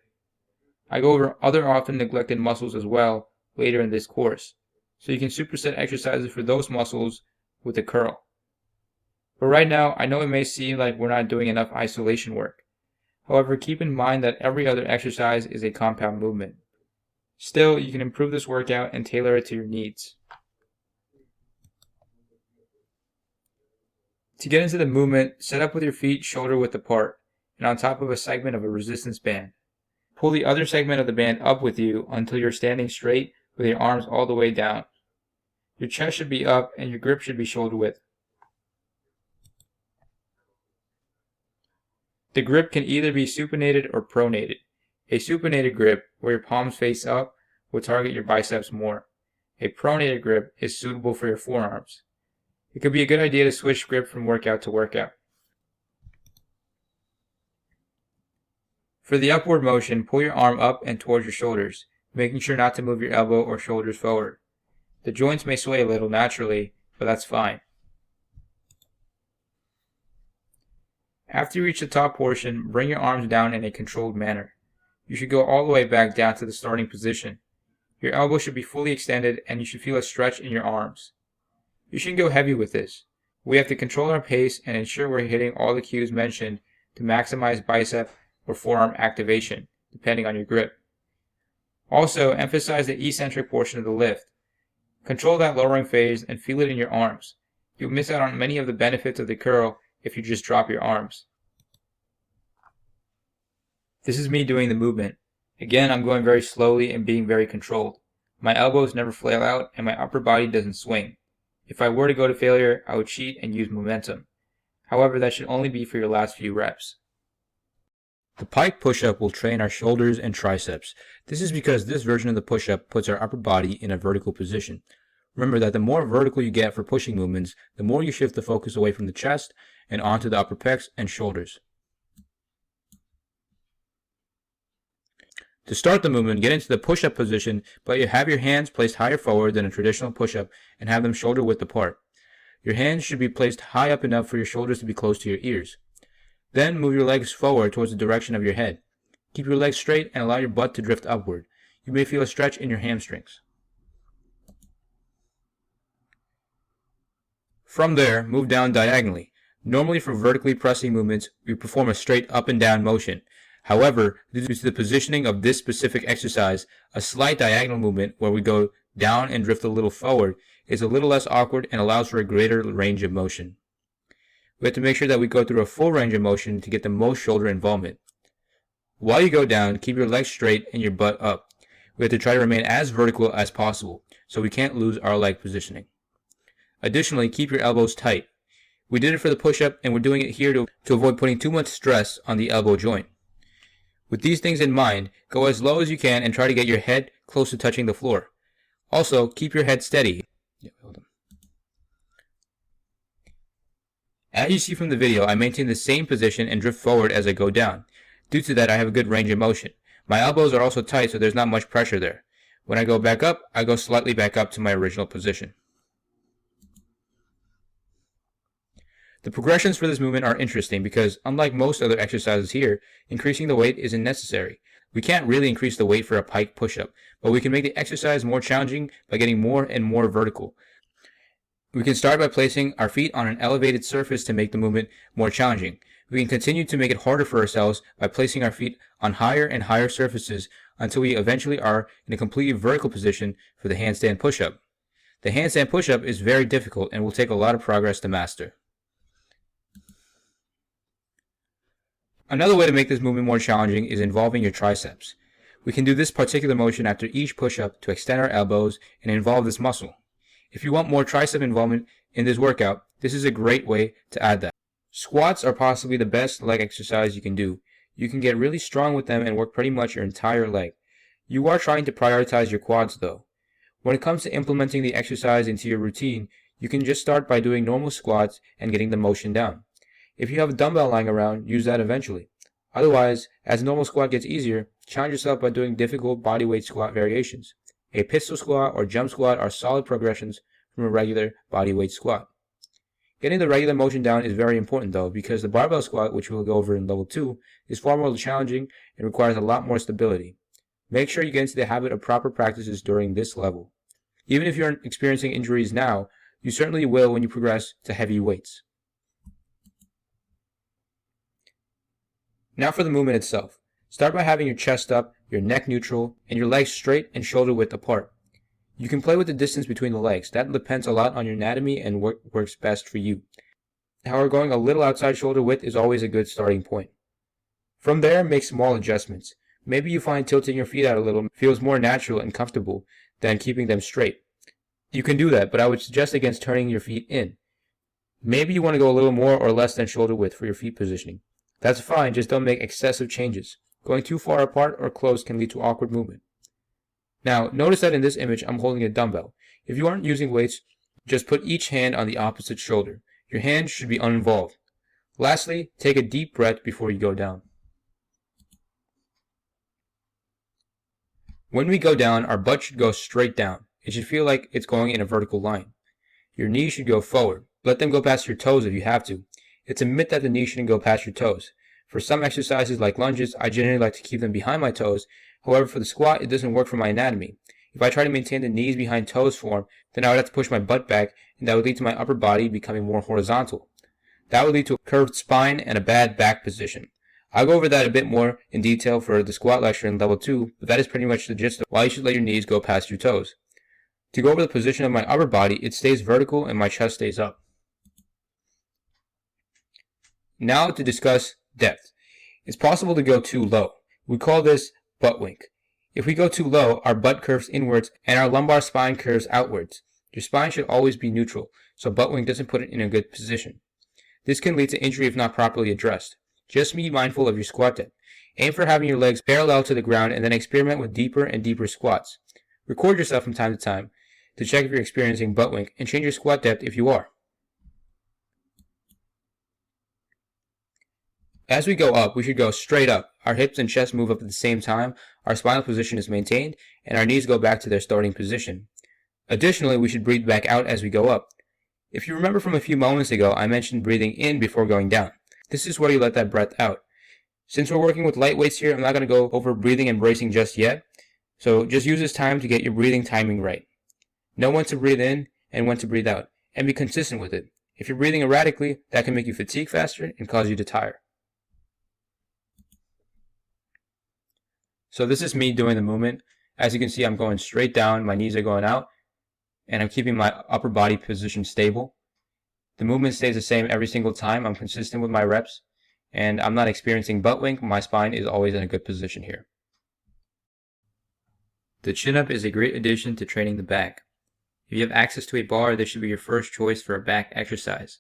I go over other often neglected muscles as well later in this course, so you can superset exercises for those muscles with a curl. But right now, I know it may seem like we're not doing enough isolation work. However, keep in mind that every other exercise is a compound movement. Still, you can improve this workout and tailor it to your needs. To get into the movement, set up with your feet shoulder width apart and on top of a segment of a resistance band. Pull the other segment of the band up with you until you're standing straight with your arms all the way down. Your chest should be up and your grip should be shoulder width. The grip can either be supinated or pronated. A supinated grip, where your palms face up, will target your biceps more. A pronated grip is suitable for your forearms. It could be a good idea to switch grip from workout to workout. For the upward motion, pull your arm up and towards your shoulders, making sure not to move your elbow or shoulders forward. The joints may sway a little naturally, but that's fine. After you reach the top portion, bring your arms down in a controlled manner. You should go all the way back down to the starting position. Your elbow should be fully extended and you should feel a stretch in your arms. You shouldn't go heavy with this. We have to control our pace and ensure we're hitting all the cues mentioned to maximize bicep or forearm activation, depending on your grip. Also, emphasize the eccentric portion of the lift. Control that lowering phase and feel it in your arms. You'll miss out on many of the benefits of the curl if you just drop your arms. This is me doing the movement. Again, I'm going very slowly and being very controlled. My elbows never flail out and my upper body doesn't swing. If I were to go to failure, I would cheat and use momentum. However, that should only be for your last few reps. The pike push-up will train our shoulders and triceps. This is because this version of the push-up puts our upper body in a vertical position. Remember that the more vertical you get for pushing movements, the more you shift the focus away from the chest and onto the upper pecs and shoulders. To start the movement, get into the push-up position, but you have your hands placed higher forward than a traditional push-up and have them shoulder width apart. Your hands should be placed high up enough for your shoulders to be close to your ears. Then move your legs forward towards the direction of your head. Keep your legs straight and allow your butt to drift upward. You may feel a stretch in your hamstrings. From there, move down diagonally. Normally for vertically pressing movements, we perform a straight up and down motion. However, due to the positioning of this specific exercise, a slight diagonal movement where we go down and drift a little forward is a little less awkward and allows for a greater range of motion. We have to make sure that we go through a full range of motion to get the most shoulder involvement. While you go down, keep your legs straight and your butt up. We have to try to remain as vertical as possible, so we can't lose our leg positioning. Additionally, keep your elbows tight. We did it for the push-up and we're doing it here to avoid putting too much stress on the elbow joint. With these things in mind, go as low as you can and try to get your head close to touching the floor. Also, keep your head steady. As you see from the video, I maintain the same position and drift forward as I go down. Due to that, I have a good range of motion. My elbows are also tight, so there's not much pressure there. When I go back up, I go slightly back up to my original position. The progressions for this movement are interesting because, unlike most other exercises here, increasing the weight isn't necessary. We can't really increase the weight for a pike push-up, but we can make the exercise more challenging by getting more and more vertical. We can start by placing our feet on an elevated surface to make the movement more challenging. We can continue to make it harder for ourselves by placing our feet on higher and higher surfaces until we eventually are in a completely vertical position for the handstand push-up. The handstand push-up is very difficult and will take a lot of progress to master. Another way to make this movement more challenging is involving your triceps. We can do this particular motion after each push-up to extend our elbows and involve this muscle. If you want more tricep involvement in this workout, this is a great way to add that. Squats are possibly the best leg exercise you can do. You can get really strong with them and work pretty much your entire leg. You are trying to prioritize your quads though. When it comes to implementing the exercise into your routine, you can just start by doing normal squats and getting the motion down. If you have a dumbbell lying around, use that eventually. Otherwise, as a normal squat gets easier, challenge yourself by doing difficult bodyweight squat variations. A pistol squat or jump squat are solid progressions from a regular bodyweight squat. Getting the regular motion down is very important though, because the barbell squat, which we'll go over in level 2, is far more challenging and requires a lot more stability. Make sure you get into the habit of proper practices during this level. Even if you're experiencing injuries now, you certainly will when you progress to heavy weights. Now for the movement itself. Start by having your chest up, your neck neutral, and your legs straight and shoulder width apart. You can play with the distance between the legs. That depends a lot on your anatomy and what works best for you. However, going a little outside shoulder width is always a good starting point. From there, make small adjustments. Maybe you find tilting your feet out a little feels more natural and comfortable than keeping them straight. You can do that, but I would suggest against turning your feet in. Maybe you want to go a little more or less than shoulder width for your feet positioning. That's fine, just don't make excessive changes. Going too far apart or close can lead to awkward movement. Now, notice that in this image, I'm holding a dumbbell. If you aren't using weights, just put each hand on the opposite shoulder. Your hands should be uninvolved. Lastly, take a deep breath before you go down. When we go down, our butt should go straight down. It should feel like it's going in a vertical line. Your knees should go forward. Let them go past your toes if you have to. It's a myth that the knees shouldn't go past your toes. For some exercises like lunges, I generally like to keep them behind my toes. However, for the squat, it doesn't work for my anatomy. If I try to maintain the knees behind toes form, then I would have to push my butt back, and that would lead to my upper body becoming more horizontal. That would lead to a curved spine and a bad back position. I'll go over that a bit more in detail for the squat lecture in level 2, but that is pretty much the gist of why you should let your knees go past your toes. To go over the position of my upper body, it stays vertical and my chest stays up. Now to discuss depth. It's possible to go too low. We call this butt wink. If we go too low, our butt curves inwards and our lumbar spine curves outwards. Your spine should always be neutral, so butt wink doesn't put it in a good position. This can lead to injury if not properly addressed. Just be mindful of your squat depth. Aim for having your legs parallel to the ground and then experiment with deeper and deeper squats. Record yourself from time to time to check if you're experiencing butt wink and change your squat depth if you are. As we go up, we should go straight up. Our hips and chest move up at the same time, our spinal position is maintained, and our knees go back to their starting position. Additionally, we should breathe back out as we go up. If you remember from a few moments ago, I mentioned breathing in before going down. This is where you let that breath out. Since we're working with light weights here, I'm not going to go over breathing and bracing just yet, so just use this time to get your breathing timing right. Know when to breathe in and when to breathe out, and be consistent with it. If you're breathing erratically, that can make you fatigue faster and cause you to tire. So this is me doing the movement. As you can see, I'm going straight down, my knees are going out, and I'm keeping my upper body position stable. The movement stays the same every single time. I'm consistent with my reps, and I'm not experiencing butt wink. My spine is always in a good position here. The chin-up is a great addition to training the back. If you have access to a bar, this should be your first choice for a back exercise.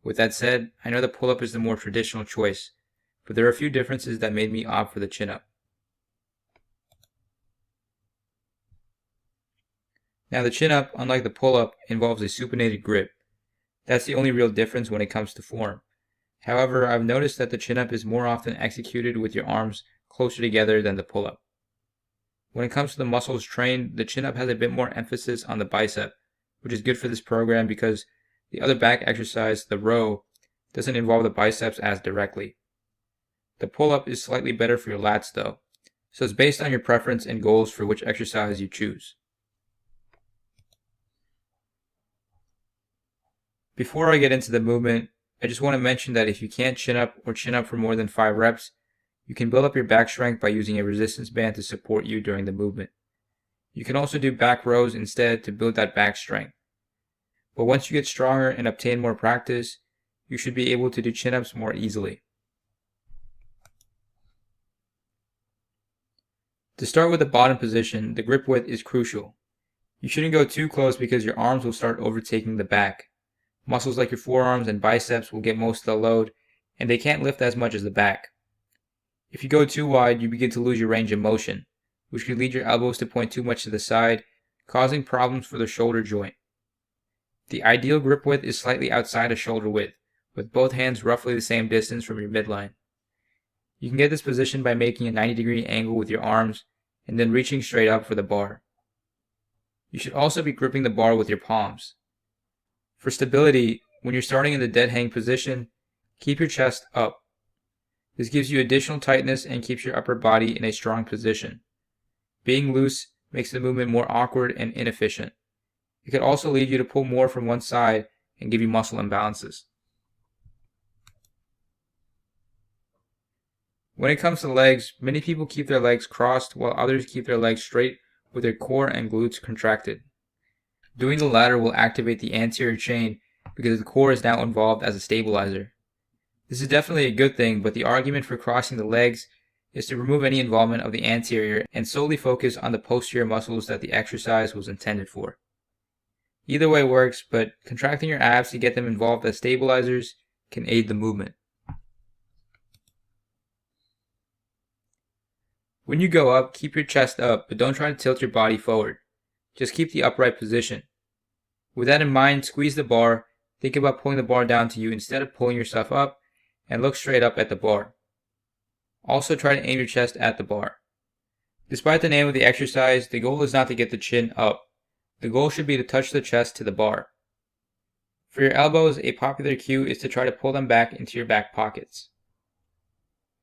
With that said, I know the pull-up is the more traditional choice, but there are a few differences that made me opt for the chin-up. Now the chin-up, unlike the pull-up, involves a supinated grip. That's the only real difference when it comes to form. However, I've noticed that the chin-up is more often executed with your arms closer together than the pull-up. When it comes to the muscles trained, the chin-up has a bit more emphasis on the bicep, which is good for this program because the other back exercise, the row, doesn't involve the biceps as directly. The pull-up is slightly better for your lats though, so it's based on your preference and goals for which exercise you choose. Before I get into the movement, I just want to mention that if you can't chin up or chin up for more than 5 reps, you can build up your back strength by using a resistance band to support you during the movement. You can also do back rows instead to build that back strength. But once you get stronger and obtain more practice, you should be able to do chin-ups more easily. To start with the bottom position, the grip width is crucial. You shouldn't go too close because your arms will start overtaking the back. Muscles like your forearms and biceps will get most of the load, and they can't lift as much as the back. If you go too wide, you begin to lose your range of motion, which could lead your elbows to point too much to the side, causing problems for the shoulder joint. The ideal grip width is slightly outside of shoulder width, with both hands roughly the same distance from your midline. You can get this position by making a 90-degree angle with your arms, and then reaching straight up for the bar. You should also be gripping the bar with your palms. For stability, when you're starting in the dead hang position, keep your chest up. This gives you additional tightness and keeps your upper body in a strong position. Being loose makes the movement more awkward and inefficient. It could also lead you to pull more from one side and give you muscle imbalances. When it comes to legs, many people keep their legs crossed while others keep their legs straight with their core and glutes contracted. Doing the latter will activate the anterior chain because the core is now involved as a stabilizer. This is definitely a good thing, but the argument for crossing the legs is to remove any involvement of the anterior and solely focus on the posterior muscles that the exercise was intended for. Either way works, but contracting your abs to get them involved as stabilizers can aid the movement. When you go up, keep your chest up, but don't try to tilt your body forward. Just keep the upright position. With that in mind, squeeze the bar, think about pulling the bar down to you instead of pulling yourself up, and look straight up at the bar. Also try to aim your chest at the bar. Despite the name of the exercise, the goal is not to get the chin up. The goal should be to touch the chest to the bar. For your elbows, a popular cue is to try to pull them back into your back pockets.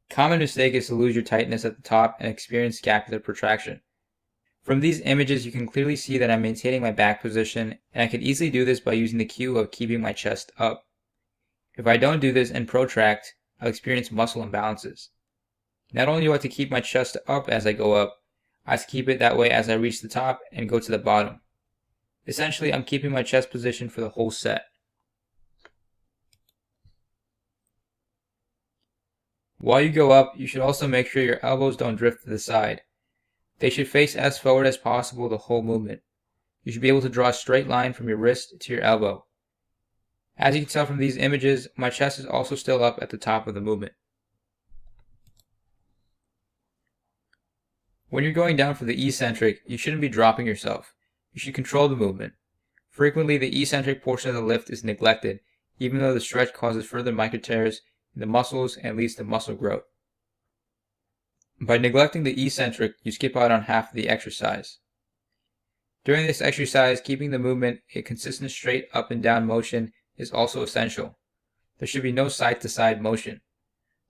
Common mistake is to lose your tightness at the top and experience scapular protraction. From these images, you can clearly see that I'm maintaining my back position, and I can easily do this by using the cue of keeping my chest up. If I don't do this and protract, I'll experience muscle imbalances. Not only do I have to keep my chest up as I go up, I have to keep it that way as I reach the top and go to the bottom. Essentially, I'm keeping my chest position for the whole set. While you go up, you should also make sure your elbows don't drift to the side. They should face as forward as possible the whole movement. You should be able to draw a straight line from your wrist to your elbow. As you can tell from these images, my chest is also still up at the top of the movement. When you're going down for the eccentric, you shouldn't be dropping yourself. You should control the movement. Frequently, the eccentric portion of the lift is neglected, even though the stretch causes further micro tears in the muscles and leads to muscle growth. By neglecting the eccentric, you skip out on half of the exercise. During this exercise, keeping the movement a consistent straight up and down motion is also essential. There should be no side-to-side motion.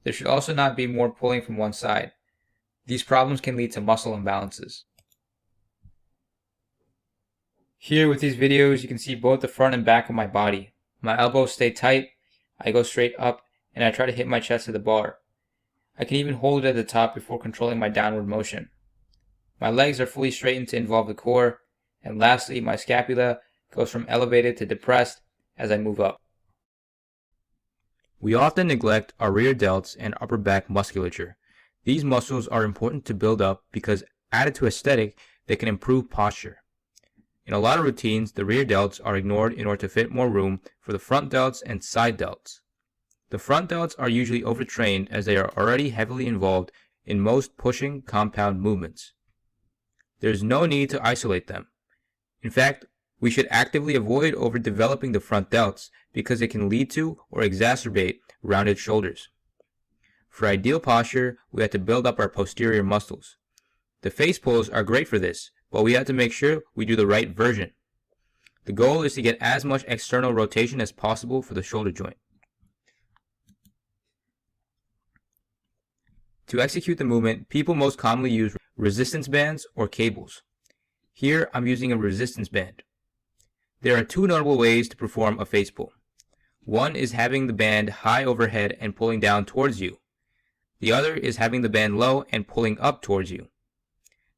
There should also not be more pulling from one side. These problems can lead to muscle imbalances. Here with these videos, you can see both the front and back of my body. My elbows stay tight, I go straight up, and I try to hit my chest to the bar. I can even hold it at the top before controlling my downward motion. My legs are fully straightened to involve the core, and lastly, my scapula goes from elevated to depressed as I move up. We often neglect our rear delts and upper back musculature. These muscles are important to build up because, added to aesthetic, they can improve posture. In a lot of routines, the rear delts are ignored in order to fit more room for the front delts and side delts. The front delts are usually overtrained as they are already heavily involved in most pushing compound movements. There is no need to isolate them. In fact, we should actively avoid overdeveloping the front delts because it can lead to or exacerbate rounded shoulders. For ideal posture, we have to build up our posterior muscles. The face pulls are great for this, but we have to make sure we do the right version. The goal is to get as much external rotation as possible for the shoulder joint. To execute the movement, people most commonly use resistance bands or cables. Here, I'm using a resistance band. There are two notable ways to perform a face pull. One is having the band high overhead and pulling down towards you. The other is having the band low and pulling up towards you.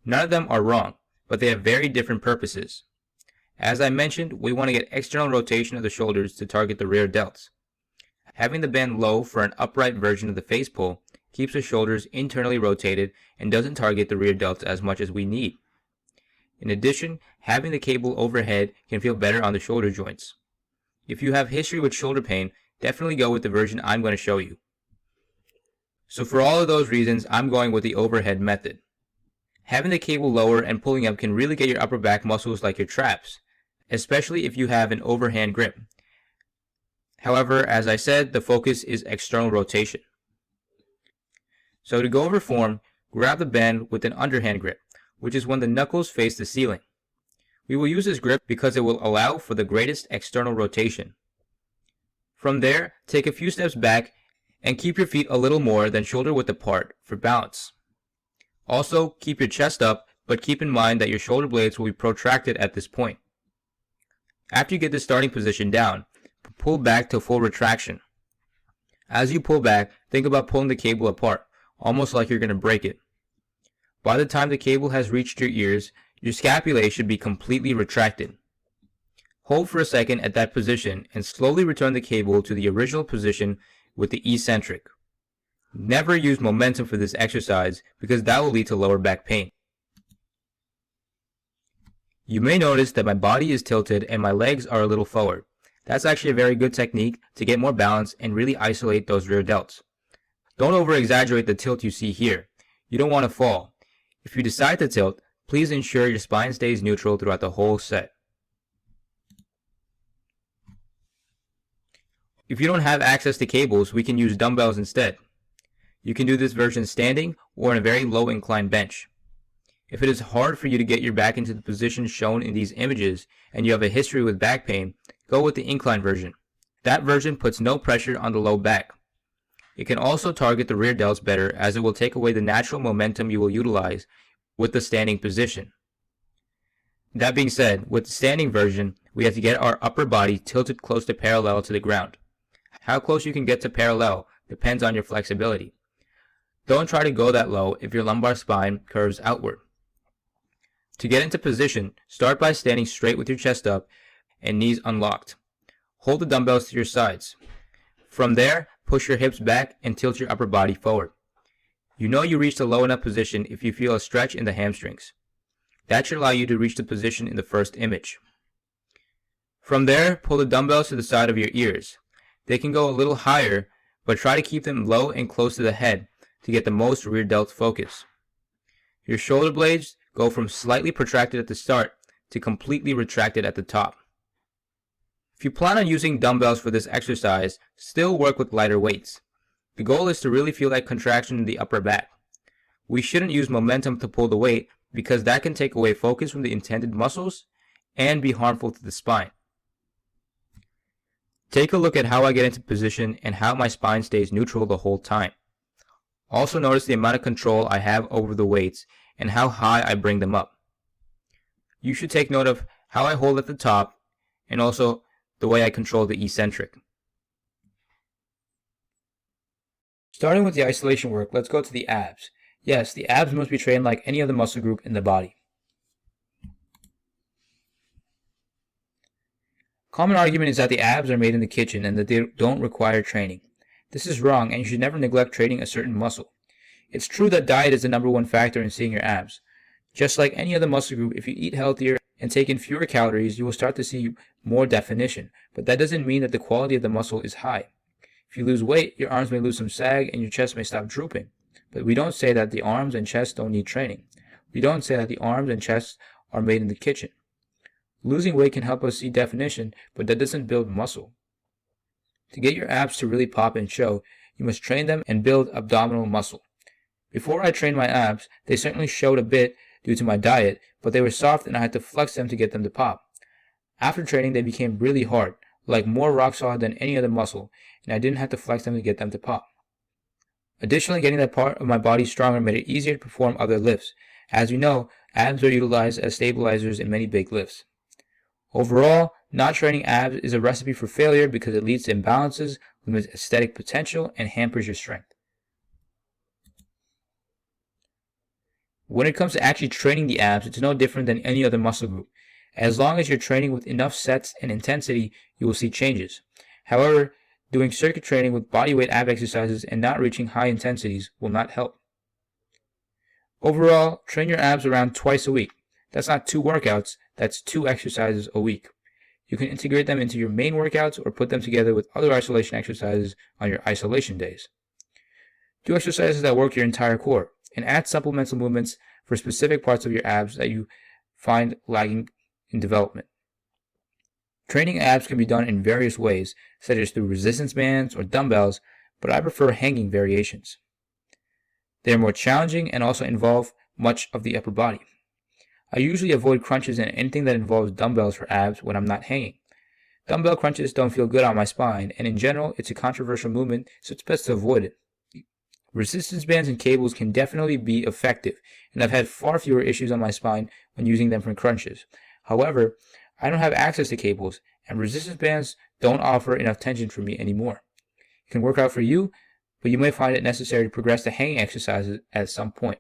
None of them are wrong, but they have very different purposes. As I mentioned, we want to get external rotation of the shoulders to target the rear delts. Having the band low for an upright version of the face pull keeps the shoulders internally rotated and doesn't target the rear delts as much as we need. In addition, having the cable overhead can feel better on the shoulder joints. If you have history with shoulder pain, definitely go with the version I'm going to show you. So for all of those reasons, I'm going with the overhead method. Having the cable lower and pulling up can really get your upper back muscles like your traps, especially if you have an overhand grip. However, as I said, the focus is external rotation. So to go over form, grab the band with an underhand grip, which is when the knuckles face the ceiling. We will use this grip because it will allow for the greatest external rotation. From there, take a few steps back and keep your feet a little more than shoulder width apart for balance. Also, keep your chest up, but keep in mind that your shoulder blades will be protracted at this point. After you get the starting position down, pull back to full retraction. As you pull back, think about pulling the cable apart, almost like you're going to break it. By the time the cable has reached your ears, your scapulae should be completely retracted. Hold for a second at that position and slowly return the cable to the original position with the eccentric. Never use momentum for this exercise because that will lead to lower back pain. You may notice that my body is tilted and my legs are a little forward. That's actually a very good technique to get more balance and really isolate those rear delts. Don't over-exaggerate the tilt you see here. You don't want to fall. If you decide to tilt, please ensure your spine stays neutral throughout the whole set. If you don't have access to cables, we can use dumbbells instead. You can do this version standing or on a very low incline bench. If it is hard for you to get your back into the position shown in these images and you have a history with back pain, go with the incline version. That version puts no pressure on the low back. It can also target the rear delts better as it will take away the natural momentum you will utilize with the standing position. That being said, with the standing version, we have to get our upper body tilted close to parallel to the ground. How close you can get to parallel depends on your flexibility. Don't try to go that low if your lumbar spine curves outward. To get into position, start by standing straight with your chest up and knees unlocked. Hold the dumbbells to your sides. From there, push your hips back and tilt your upper body forward. You know you reached a low enough position if you feel a stretch in the hamstrings. That should allow you to reach the position in the first image. From there, pull the dumbbells to the side of your ears. They can go a little higher, but try to keep them low and close to the head to get the most rear delt focus. Your shoulder blades go from slightly protracted at the start to completely retracted at the top. If you plan on using dumbbells for this exercise, still work with lighter weights. The goal is to really feel that contraction in the upper back. We shouldn't use momentum to pull the weight because that can take away focus from the intended muscles and be harmful to the spine. Take a look at how I get into position and how my spine stays neutral the whole time. Also notice the amount of control I have over the weights and how high I bring them up. You should take note of how I hold at the top and also the way I control the eccentric. Starting with the isolation work, let's go to the abs. Yes, the abs must be trained like any other muscle group in the body. Common argument is that the abs are made in the kitchen and that they don't require training. This is wrong, and you should never neglect training a certain muscle. It's true that diet is the #1 factor in seeing your abs. Just like any other muscle group, if you eat healthier and take in fewer calories, you will start to see more definition, but that doesn't mean that the quality of the muscle is high. If you lose weight, your arms may lose some sag and your chest may stop drooping. But we don't say that the arms and chest don't need training. We don't say that the arms and chest are made in the kitchen. Losing weight can help us see definition, but that doesn't build muscle. To get your abs to really pop and show, you must train them and build abdominal muscle. Before I trained my abs, they certainly showed a bit due to my diet, but they were soft and I had to flex them to get them to pop. After training, they became really hard, like more rock solid than any other muscle, and I didn't have to flex them to get them to pop. Additionally, getting that part of my body stronger made it easier to perform other lifts. As you know, abs are utilized as stabilizers in many big lifts. Overall, not training abs is a recipe for failure because it leads to imbalances, limits aesthetic potential, and hampers your strength. When it comes to actually training the abs, it's no different than any other muscle group. As long as you're training with enough sets and intensity, you will see changes. However, doing circuit training with bodyweight ab exercises and not reaching high intensities will not help. Overall, train your abs around twice a week. That's not 2 workouts, that's 2 exercises a week. You can integrate them into your main workouts or put them together with other isolation exercises on your isolation days. Do exercises that work your entire core, and add supplemental movements for specific parts of your abs that you find lagging in development. Training abs can be done in various ways, such as through resistance bands or dumbbells, but I prefer hanging variations. They are more challenging and also involve much of the upper body. I usually avoid crunches and anything that involves dumbbells for abs when I'm not hanging. Dumbbell crunches don't feel good on my spine, and in general, it's a controversial movement, so it's best to avoid it. Resistance bands and cables can definitely be effective, and I've had far fewer issues on my spine when using them for crunches. However, I don't have access to cables, and resistance bands don't offer enough tension for me anymore. It can work out for you, but you may find it necessary to progress to hanging exercises at some point.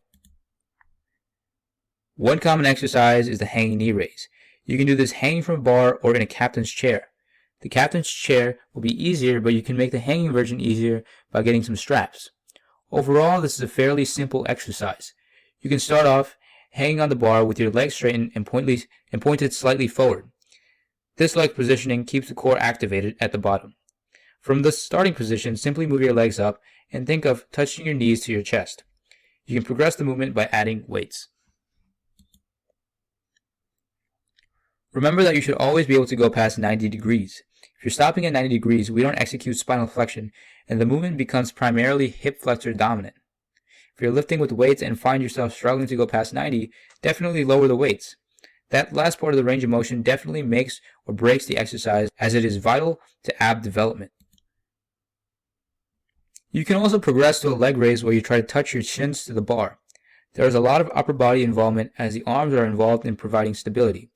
One common exercise is the hanging knee raise. You can do this hanging from a bar or in a captain's chair. The captain's chair will be easier, but you can make the hanging version easier by getting some straps. Overall, this is a fairly simple exercise. You can start off hanging on the bar with your legs straightened and pointed slightly forward. This leg positioning keeps the core activated at the bottom. From the starting position, simply move your legs up and think of touching your knees to your chest. You can progress the movement by adding weights. Remember that you should always be able to go past 90 degrees. If you're stopping at 90 degrees, we don't execute spinal flexion, and the movement becomes primarily hip flexor dominant. If you're lifting with weights and find yourself struggling to go past 90, definitely lower the weights. That last part of the range of motion definitely makes or breaks the exercise, as it is vital to ab development. You can also progress to a leg raise where you try to touch your shins to the bar. There is a lot of upper body involvement as the arms are involved in providing stability.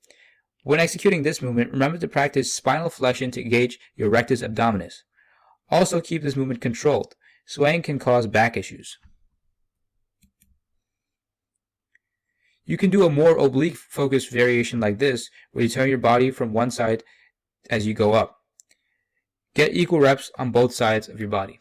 When executing this movement, remember to practice spinal flexion to engage your rectus abdominis. Also keep this movement controlled. Swaying can cause back issues. You can do a more oblique focused variation like this, where you turn your body from one side as you go up. Get equal reps on both sides of your body.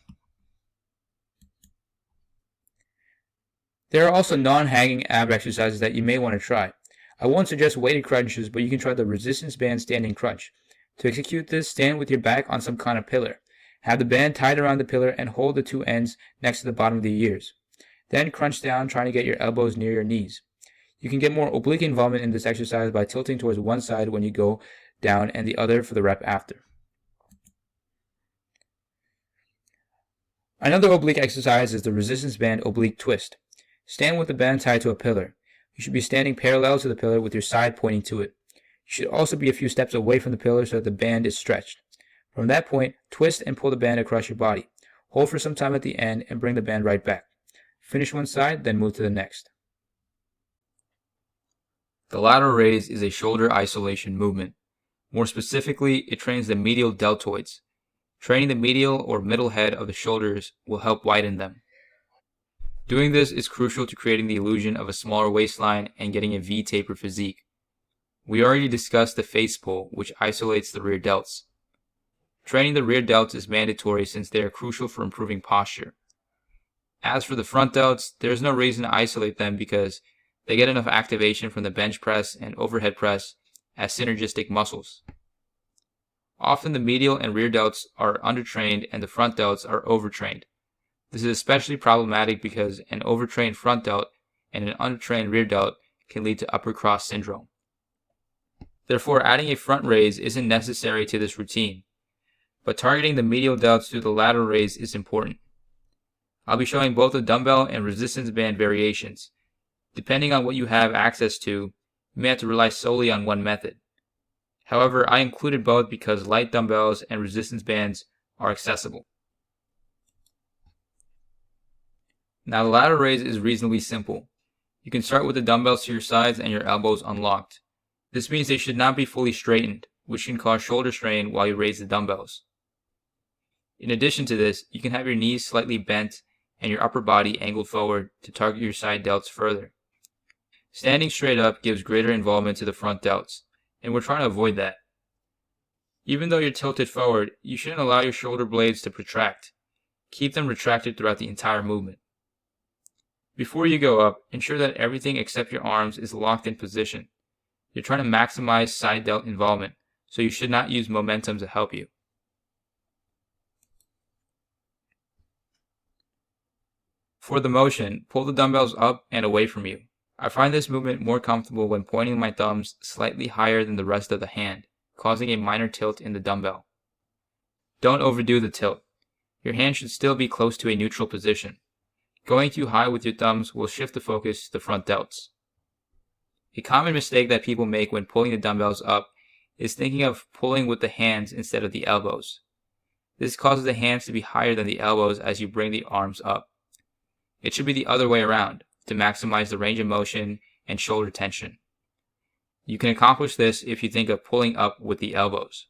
There are also non-hanging ab exercises that you may want to try. I won't suggest weighted crunches, but you can try the resistance band standing crunch. To execute this, stand with your back on some kind of pillar. Have the band tied around the pillar and hold the two ends next to the bottom of the ears. Then crunch down, trying to get your elbows near your knees. You can get more oblique involvement in this exercise by tilting towards one side when you go down and the other for the rep after. Another oblique exercise is the resistance band oblique twist. Stand with the band tied to a pillar. You should be standing parallel to the pillar with your side pointing to it. You should also be a few steps away from the pillar so that the band is stretched. From that point, twist and pull the band across your body. Hold for some time at the end and bring the band right back. Finish one side, then move to the next. The lateral raise is a shoulder isolation movement. More specifically, it trains the medial deltoids. Training the medial or middle head of the shoulders will help widen them. Doing this is crucial to creating the illusion of a smaller waistline and getting a V-taper physique. We already discussed the face pull, which isolates the rear delts. Training the rear delts is mandatory since they are crucial for improving posture. As for the front delts, there is no reason to isolate them because they get enough activation from the bench press and overhead press as synergistic muscles. Often the medial and rear delts are undertrained and the front delts are overtrained. This is especially problematic because an overtrained front delt and an undertrained rear delt can lead to upper cross syndrome. Therefore, adding a front raise isn't necessary to this routine, but targeting the medial delts through the lateral raise is important. I'll be showing both the dumbbell and resistance band variations. Depending on what you have access to, you may have to rely solely on one method. However, I included both because light dumbbells and resistance bands are accessible. Now the lateral raise is reasonably simple. You can start with the dumbbells to your sides and your elbows unlocked. This means they should not be fully straightened, which can cause shoulder strain while you raise the dumbbells. In addition to this, you can have your knees slightly bent and your upper body angled forward to target your side delts further. Standing straight up gives greater involvement to the front delts, and we're trying to avoid that. Even though you're tilted forward, you shouldn't allow your shoulder blades to protract. Keep them retracted throughout the entire movement. Before you go up, ensure that everything except your arms is locked in position. You're trying to maximize side delt involvement, so you should not use momentum to help you. For the motion, pull the dumbbells up and away from you. I find this movement more comfortable when pointing my thumbs slightly higher than the rest of the hand, causing a minor tilt in the dumbbell. Don't overdo the tilt. Your hand should still be close to a neutral position. Going too high with your thumbs will shift the focus to the front delts. A common mistake that people make when pulling the dumbbells up is thinking of pulling with the hands instead of the elbows. This causes the hands to be higher than the elbows as you bring the arms up. It should be the other way around to maximize the range of motion and shoulder tension. You can accomplish this if you think of pulling up with the elbows.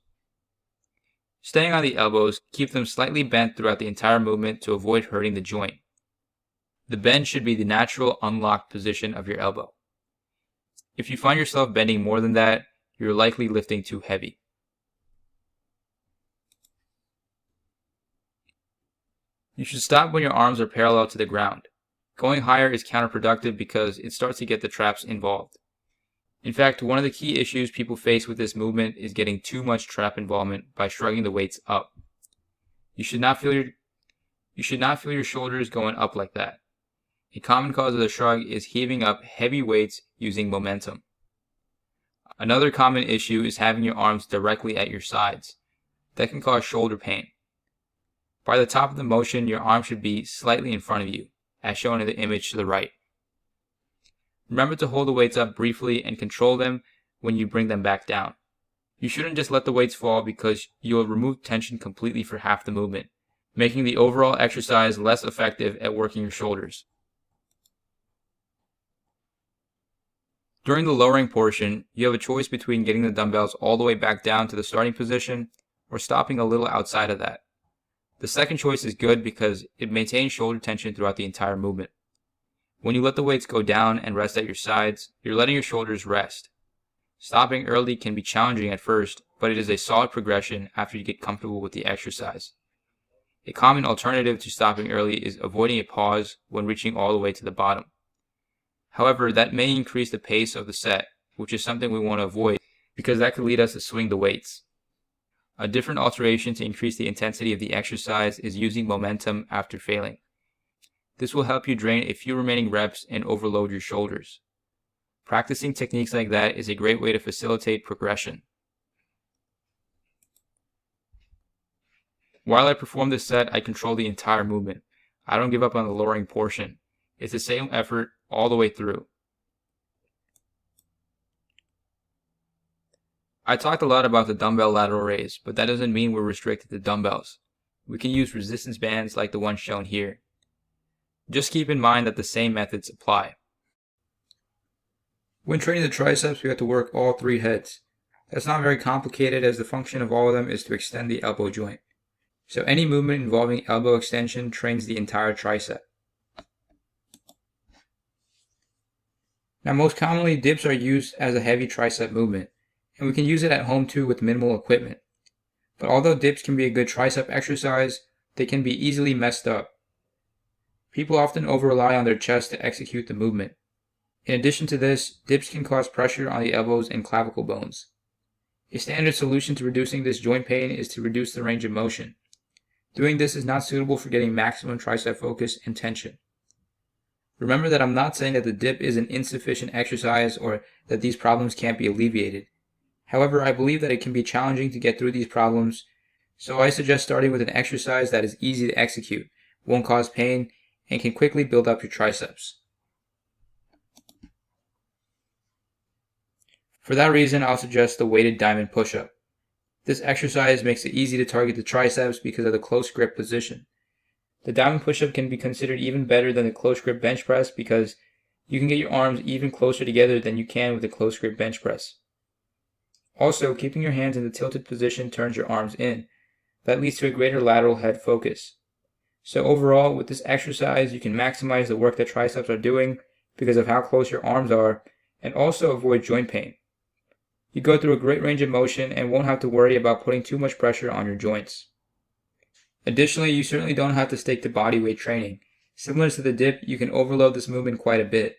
Staying on the elbows, keep them slightly bent throughout the entire movement to avoid hurting the joint. The bend should be the natural unlocked position of your elbow. If you find yourself bending more than that, you're likely lifting too heavy. You should stop when your arms are parallel to the ground. Going higher is counterproductive because it starts to get the traps involved. In fact, one of the key issues people face with this movement is getting too much trap involvement by shrugging the weights up. You should not feel your shoulders going up like that. A common cause of the shrug is heaving up heavy weights using momentum. Another common issue is having your arms directly at your sides. That can cause shoulder pain. By the top of the motion, your arm should be slightly in front of you, as shown in the image to the right. Remember to hold the weights up briefly and control them when you bring them back down. You shouldn't just let the weights fall because you'll remove tension completely for half the movement, making the overall exercise less effective at working your shoulders. During the lowering portion, you have a choice between getting the dumbbells all the way back down to the starting position or stopping a little outside of that. The second choice is good because it maintains shoulder tension throughout the entire movement. When you let the weights go down and rest at your sides, you're letting your shoulders rest. Stopping early can be challenging at first, but it is a solid progression after you get comfortable with the exercise. A common alternative to stopping early is avoiding a pause when reaching all the way to the bottom. However, that may increase the pace of the set, which is something we want to avoid because that could lead us to swing the weights. A different alteration to increase the intensity of the exercise is using momentum after failing. This will help you drain a few remaining reps and overload your shoulders. Practicing techniques like that is a great way to facilitate progression. While I perform this set, I control the entire movement. I don't give up on the lowering portion. It's the same effort all the way through. I talked a lot about the dumbbell lateral raise, but that doesn't mean we're restricted to dumbbells. We can use resistance bands like the one shown here. Just keep in mind that the same methods apply. When training the triceps, we have to work all three heads. That's not very complicated as the function of all of them is to extend the elbow joint. So any movement involving elbow extension trains the entire tricep. Now most commonly dips are used as a heavy tricep movement, and we can use it at home too with minimal equipment. But although dips can be a good tricep exercise, they can be easily messed up. People often over-rely on their chest to execute the movement. In addition to this, dips can cause pressure on the elbows and clavicle bones. A standard solution to reducing this joint pain is to reduce the range of motion. Doing this is not suitable for getting maximum tricep focus and tension. Remember that I'm not saying that the dip is an insufficient exercise or that these problems can't be alleviated. However, I believe that it can be challenging to get through these problems, so I suggest starting with an exercise that is easy to execute, won't cause pain, and can quickly build up your triceps. For that reason, I'll suggest the weighted diamond push-up. This exercise makes it easy to target the triceps because of the close grip position. The diamond push-up can be considered even better than the close grip bench press because you can get your arms even closer together than you can with the close grip bench press. Also, keeping your hands in the tilted position turns your arms in. That leads to a greater lateral head focus. So overall, with this exercise, you can maximize the work that triceps are doing because of how close your arms are, and also avoid joint pain. You go through a great range of motion and won't have to worry about putting too much pressure on your joints. Additionally, you certainly don't have to stick to bodyweight training. Similar to the dip, you can overload this movement quite a bit.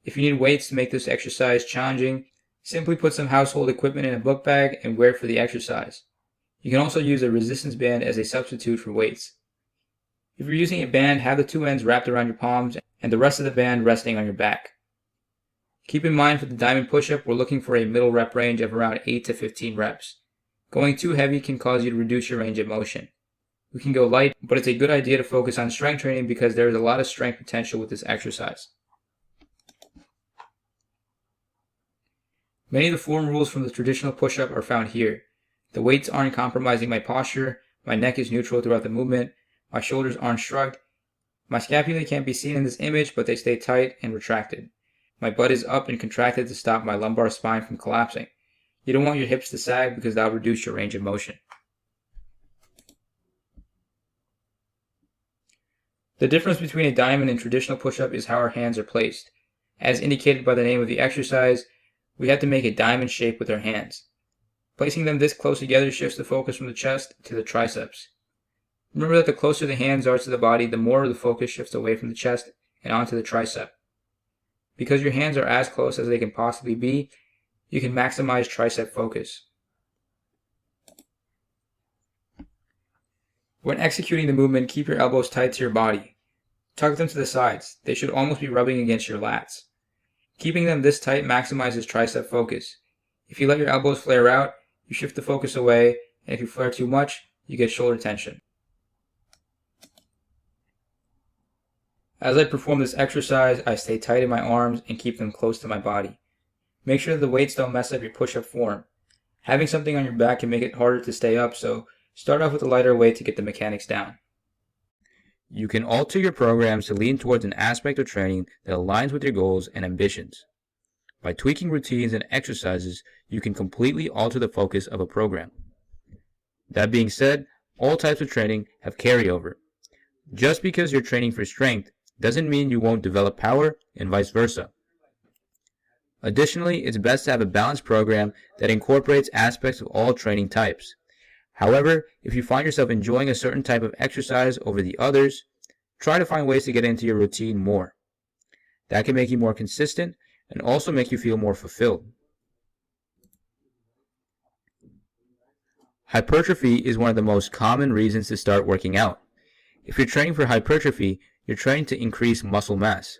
If you need weights to make this exercise challenging, simply put some household equipment in a book bag and wear it for the exercise. You can also use a resistance band as a substitute for weights. If you're using a band, have the two ends wrapped around your palms and the rest of the band resting on your back. Keep in mind for the diamond push-up, we're looking for a middle rep range of around 8 to 15 reps. Going too heavy can cause you to reduce your range of motion. We can go light, but it's a good idea to focus on strength training because there is a lot of strength potential with this exercise. Many of the form rules from the traditional push-up are found here. The weights aren't compromising my posture, my neck is neutral throughout the movement, my shoulders aren't shrugged, my scapulae can't be seen in this image, but they stay tight and retracted. My butt is up and contracted to stop my lumbar spine from collapsing. You don't want your hips to sag because that'll reduce your range of motion. The difference between a diamond and traditional push-up is how our hands are placed. As indicated by the name of the exercise, we have to make a diamond shape with our hands. Placing them this close together shifts the focus from the chest to the triceps. Remember that the closer the hands are to the body, the more the focus shifts away from the chest and onto the tricep. Because your hands are as close as they can possibly be, you can maximize tricep focus. When executing the movement, keep your elbows tight to your body. Tuck them to the sides. They should almost be rubbing against your lats. Keeping them this tight maximizes tricep focus. If you let your elbows flare out, you shift the focus away, and if you flare too much, you get shoulder tension. As I perform this exercise, I stay tight in my arms and keep them close to my body. Make sure that the weights don't mess up your push-up form. Having something on your back can make it harder to stay up, so start off with a lighter weight to get the mechanics down. You can alter your programs to lean towards an aspect of training that aligns with your goals and ambitions. By tweaking routines and exercises, you can completely alter the focus of a program. That being said, all types of training have carryover. Just because you're training for strength doesn't mean you won't develop power, and vice versa. Additionally, it's best to have a balanced program that incorporates aspects of all training types. However, if you find yourself enjoying a certain type of exercise over the others, try to find ways to get into your routine more. That can make you more consistent and also make you feel more fulfilled. Hypertrophy is one of the most common reasons to start working out. If you're training for hypertrophy, you're training to increase muscle mass.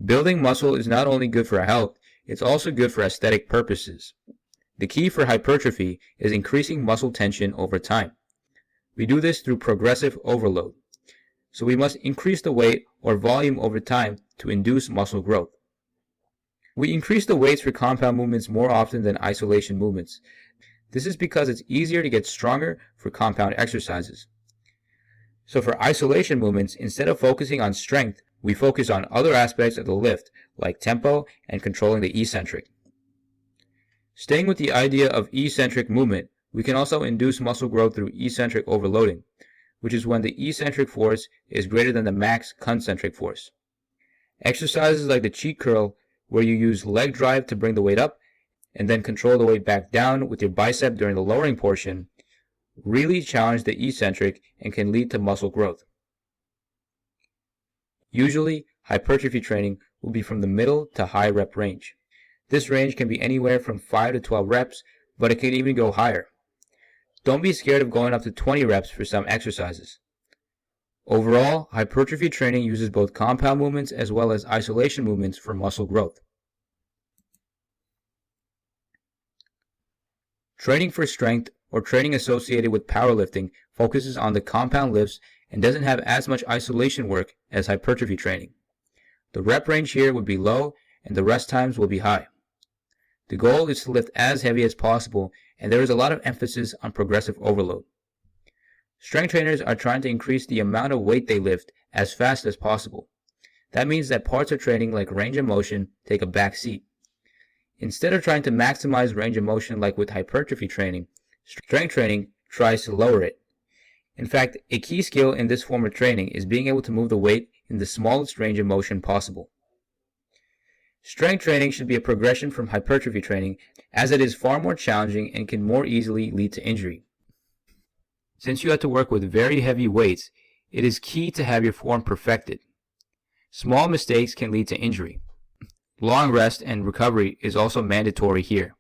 Building muscle is not only good for our health, it's also good for aesthetic purposes. The key for hypertrophy is increasing muscle tension over time. We do this through progressive overload. So we must increase the weight or volume over time to induce muscle growth. We increase the weights for compound movements more often than isolation movements. This is because it's easier to get stronger for compound exercises. So for isolation movements, instead of focusing on strength, we focus on other aspects of the lift, like tempo and controlling the eccentric. Staying with the idea of eccentric movement, we can also induce muscle growth through eccentric overloading, which is when the eccentric force is greater than the max concentric force. Exercises like the cheat curl, where you use leg drive to bring the weight up and then control the weight back down with your bicep during the lowering portion, really challenge the eccentric and can lead to muscle growth. Usually, hypertrophy training will be from the middle to high rep range. This range can be anywhere from 5 to 12 reps, but it can even go higher. Don't be scared of going up to 20 reps for some exercises. Overall, hypertrophy training uses both compound movements as well as isolation movements for muscle growth. Training for strength or training associated with powerlifting focuses on the compound lifts and doesn't have as much isolation work as hypertrophy training. The rep range here would be low and the rest times will be high. The goal is to lift as heavy as possible, and there is a lot of emphasis on progressive overload. Strength trainers are trying to increase the amount of weight they lift as fast as possible. That means that parts of training like range of motion take a back seat. Instead of trying to maximize range of motion like with hypertrophy training, strength training tries to lower it. In fact, a key skill in this form of training is being able to move the weight in the smallest range of motion possible. Strength training should be a progression from hypertrophy training, as it is far more challenging and can more easily lead to injury. Since you have to work with very heavy weights, it is key to have your form perfected. Small mistakes can lead to injury. Long rest and recovery is also mandatory here.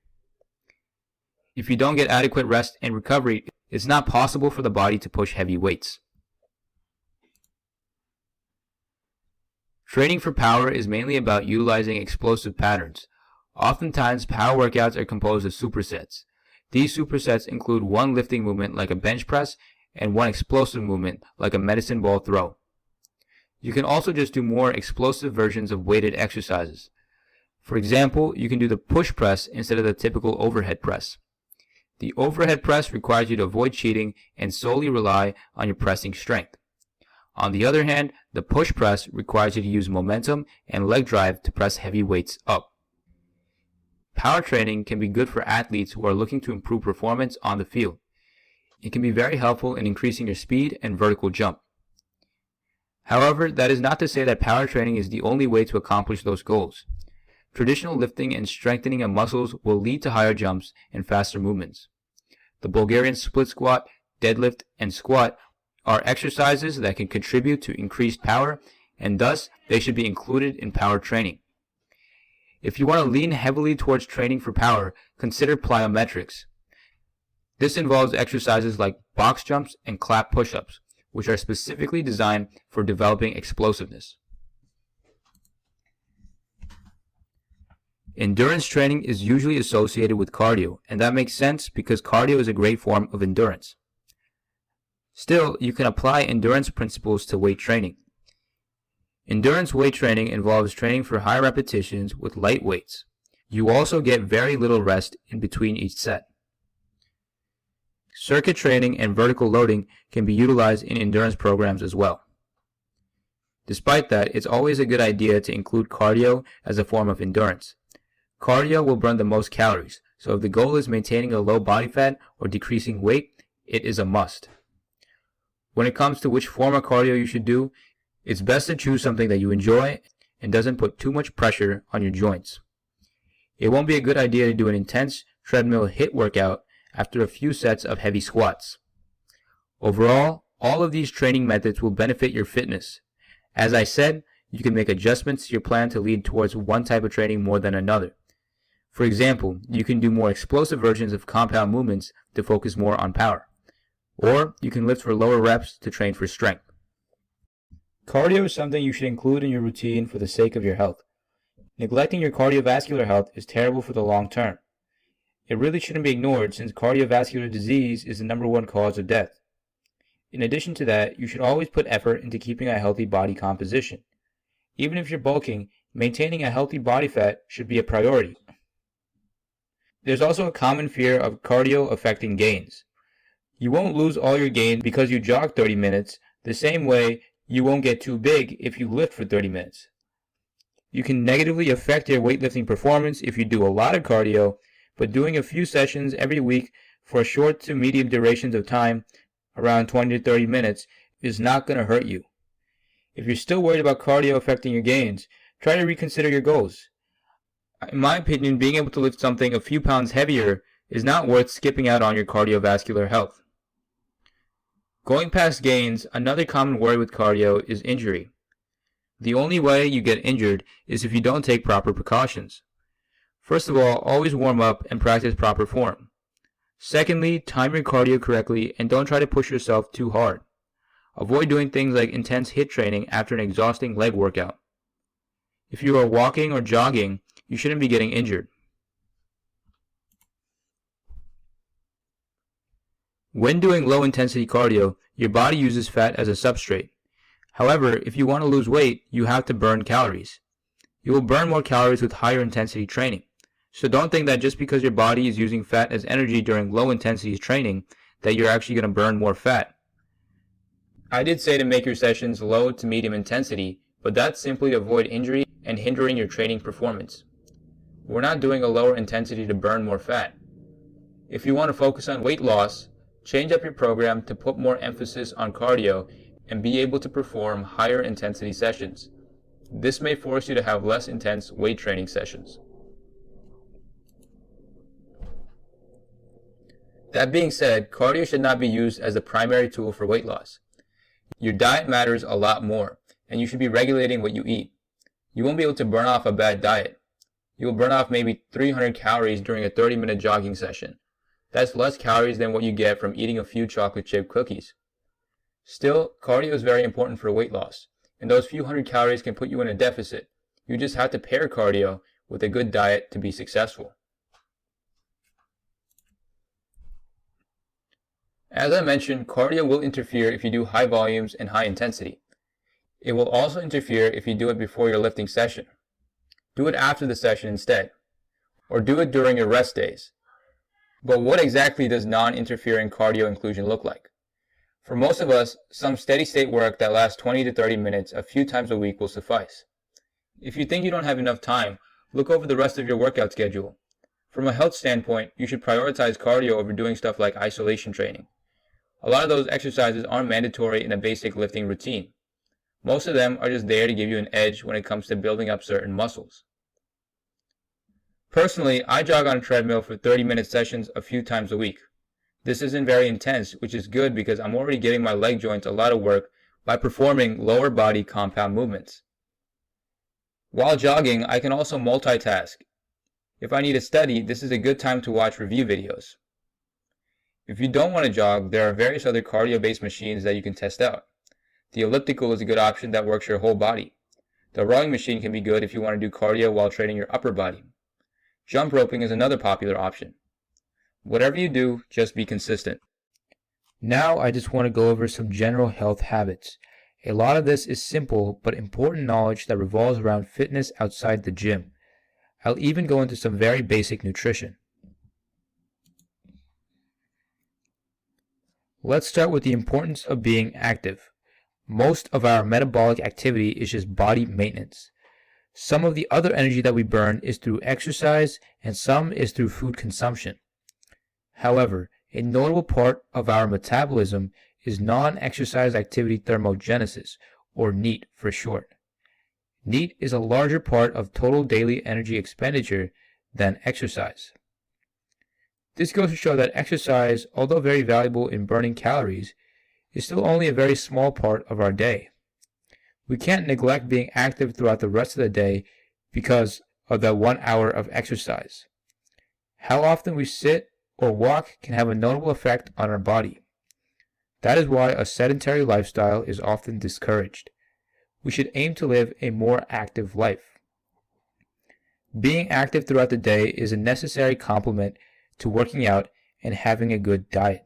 If you don't get adequate rest and recovery, it's not possible for the body to push heavy weights. Training for power is mainly about utilizing explosive patterns. Oftentimes, power workouts are composed of supersets. These supersets include one lifting movement like a bench press and one explosive movement like a medicine ball throw. You can also just do more explosive versions of weighted exercises. For example, you can do the push press instead of the typical overhead press. The overhead press requires you to avoid cheating and solely rely on your pressing strength. On the other hand, the push press requires you to use momentum and leg drive to press heavy weights up. Power training can be good for athletes who are looking to improve performance on the field. It can be very helpful in increasing your speed and vertical jump. However, that is not to say that power training is the only way to accomplish those goals. Traditional lifting and strengthening of muscles will lead to higher jumps and faster movements. The Bulgarian split squat, deadlift, and squat are exercises that can contribute to increased power, and thus they should be included in power training. If you want to lean heavily towards training for power, consider plyometrics. This involves exercises like box jumps and clap push-ups, which are specifically designed for developing explosiveness. Endurance training is usually associated with cardio, and that makes sense because cardio is a great form of endurance. Still, you can apply endurance principles to weight training. Endurance weight training involves training for high repetitions with light weights. You also get very little rest in between each set. Circuit training and vertical loading can be utilized in endurance programs as well. Despite that, it's always a good idea to include cardio as a form of endurance. Cardio will burn the most calories, so if the goal is maintaining a low body fat or decreasing weight, it is a must. When it comes to which form of cardio you should do, it's best to choose something that you enjoy and doesn't put too much pressure on your joints. It won't be a good idea to do an intense treadmill HIIT workout after a few sets of heavy squats. Overall, all of these training methods will benefit your fitness. As I said, you can make adjustments to your plan to lead towards one type of training more than another. For example, you can do more explosive versions of compound movements to focus more on power. Or you can lift for lower reps to train for strength. Cardio is something you should include in your routine for the sake of your health. Neglecting your cardiovascular health is terrible for the long term. It really shouldn't be ignored since cardiovascular disease is the #1 cause of death. In addition to that, you should always put effort into keeping a healthy body composition. Even if you're bulking, maintaining a healthy body fat should be a priority. There's also a common fear of cardio affecting gains. You won't lose all your gains because you jog 30 minutes, the same way you won't get too big if you lift for 30 minutes. You can negatively affect your weightlifting performance if you do a lot of cardio, but doing a few sessions every week for short to medium durations of time, around 20 to 30 minutes, is not going to hurt you. If you're still worried about cardio affecting your gains, try to reconsider your goals. In my opinion, being able to lift something a few pounds heavier is not worth skipping out on your cardiovascular health. Going past gains, another common worry with cardio is injury. The only way you get injured is if you don't take proper precautions. First of all, always warm up and practice proper form. Secondly, time your cardio correctly and don't try to push yourself too hard. Avoid doing things like intense HIIT training after an exhausting leg workout. If you are walking or jogging, you shouldn't be getting injured. When doing low-intensity cardio, your body uses fat as a substrate. However, if you want to lose weight, you have to burn calories. You will burn more calories with higher intensity training. So don't think that just because your body is using fat as energy during low-intensity training, that you're actually going to burn more fat. I did say to make your sessions low to medium intensity, but that's simply to avoid injury and hindering your training performance. We're not doing a lower intensity to burn more fat. If you want to focus on weight loss, change up your program to put more emphasis on cardio and be able to perform higher intensity sessions. This may force you to have less intense weight training sessions. That being said, cardio should not be used as the primary tool for weight loss. Your diet matters a lot more, and you should be regulating what you eat. You won't be able to burn off a bad diet. You will burn off maybe 300 calories during a 30-minute jogging session. That's less calories than what you get from eating a few chocolate chip cookies. Still, cardio is very important for weight loss, and those few hundred calories can put you in a deficit. You just have to pair cardio with a good diet to be successful. As I mentioned, cardio will interfere if you do high volumes and high intensity. It will also interfere if you do it before your lifting session. do it after the session instead, or do it during your rest days. But what exactly does non-interfering cardio inclusion look like? For most of us, some steady state work that lasts 20 to 30 minutes a few times a week will suffice. If you think you don't have enough time, look over the rest of your workout schedule. From a health standpoint, you should prioritize cardio over doing stuff like isolation training. A lot of those exercises aren't mandatory in a basic lifting routine. Most of them are just there to give you an edge when it comes to building up certain muscles. Personally, I jog on a treadmill for 30-minute sessions a few times a week. This isn't very intense, which is good because I'm already giving my leg joints a lot of work by performing lower body compound movements. While jogging, I can also multitask. If I need to study, this is a good time to watch review videos. If you don't want to jog, there are various other cardio-based machines that you can test out. The elliptical is a good option that works your whole body. The rowing machine can be good if you want to do cardio while training your upper body. Jump roping is another popular option. Whatever you do, just be consistent. Now I just want to go over some general health habits. A lot of this is simple but important knowledge that revolves around fitness outside the gym. I'll even go into some very basic nutrition. Let's start with the importance of being active. Most of our metabolic activity is just body maintenance. Some of the other energy that we burn is through exercise and some is through food consumption. However, a notable part of our metabolism is non-exercise activity thermogenesis, or NEAT for short. NEAT is a larger part of total daily energy expenditure than exercise. This goes to show that exercise, although very valuable in burning calories, is still only a very small part of our day. We can't neglect being active throughout the rest of the day because of that 1 hour of exercise. How often we sit or walk can have a notable effect on our body. That is why a sedentary lifestyle is often discouraged. We should aim to live a more active life. Being active throughout the day is a necessary complement to working out and having a good diet.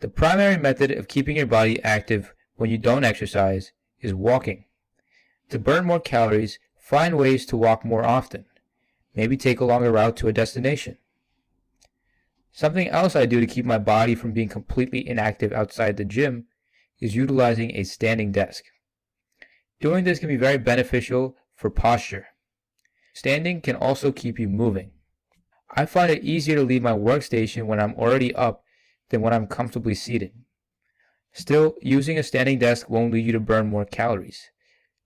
The primary method of keeping your body active when you don't exercise is walking. To burn more calories, find ways to walk more often. Maybe take a longer route to a destination. Something else I do to keep my body from being completely inactive outside the gym is utilizing a standing desk. Doing this can be very beneficial for posture. Standing can also keep you moving. I find it easier to leave my workstation when I'm already up than when I'm comfortably seated. Still, using a standing desk won't lead you to burn more calories.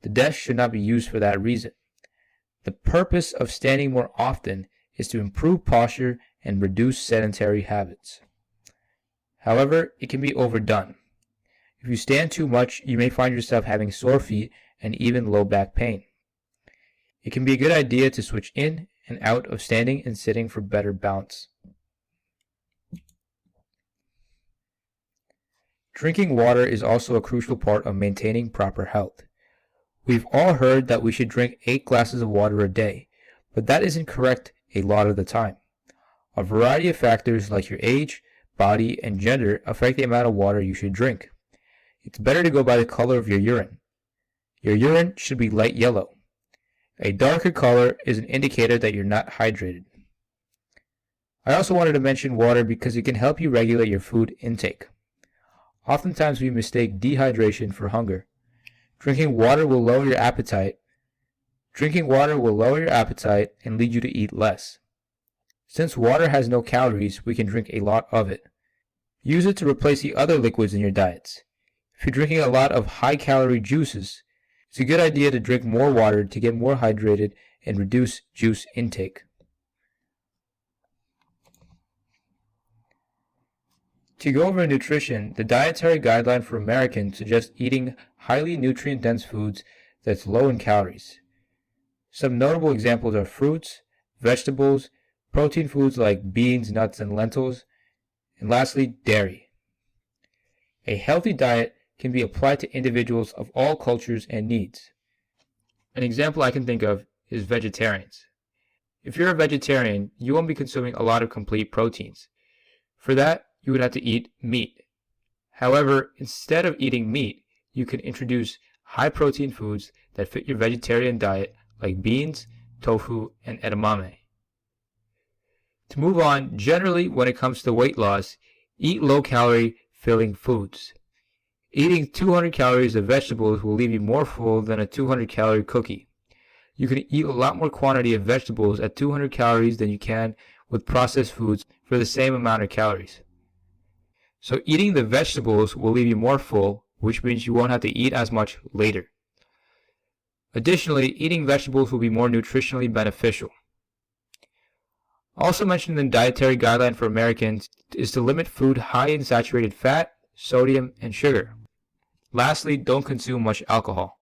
The desk should not be used for that reason. The purpose of standing more often is to improve posture and reduce sedentary habits. However, it can be overdone. If you stand too much, you may find yourself having sore feet and even low back pain. It can be a good idea to switch in and out of standing and sitting for better balance. Drinking water is also a crucial part of maintaining proper health. We've all heard that we should drink 8 glasses of water a day, but that isn't correct a lot of the time. A variety of factors like your age, body, and gender affect the amount of water you should drink. It's better to go by the color of your urine. Your urine should be light yellow. A darker color is an indicator that you're not hydrated. I also wanted to mention water because it can help you regulate your food intake. Oftentimes we mistake dehydration for hunger. Drinking water will lower your appetite. Drinking water will lower your appetite and lead you to eat less. Since water has no calories, we can drink a lot of it. Use it to replace the other liquids in your diets. If you're drinking a lot of high-calorie juices, it's a good idea to drink more water to get more hydrated and reduce juice intake. To go over nutrition, the dietary guideline for Americans suggests eating highly nutrient-dense foods that's low in calories. Some notable examples are fruits, vegetables, protein foods like beans, nuts, and lentils, and lastly, dairy. A healthy diet can be applied to individuals of all cultures and needs. An example I can think of is vegetarians. If you're a vegetarian, you won't be consuming a lot of complete proteins. For that, you would have to eat meat. However, instead of eating meat, you can introduce high protein foods that fit your vegetarian diet like beans, tofu, and edamame. To move on, generally when it comes to weight loss, eat low-calorie, filling foods. Eating 200 calories of vegetables will leave you more full than a 200-calorie cookie. You can eat a lot more quantity of vegetables at 200 calories than you can with processed foods for the same amount of calories. So eating the vegetables will leave you more full, which means you won't have to eat as much later. Additionally, eating vegetables will be more nutritionally beneficial. Also mentioned in the dietary guideline for Americans is to limit food high in saturated fat, sodium, and sugar. Lastly, don't consume much alcohol.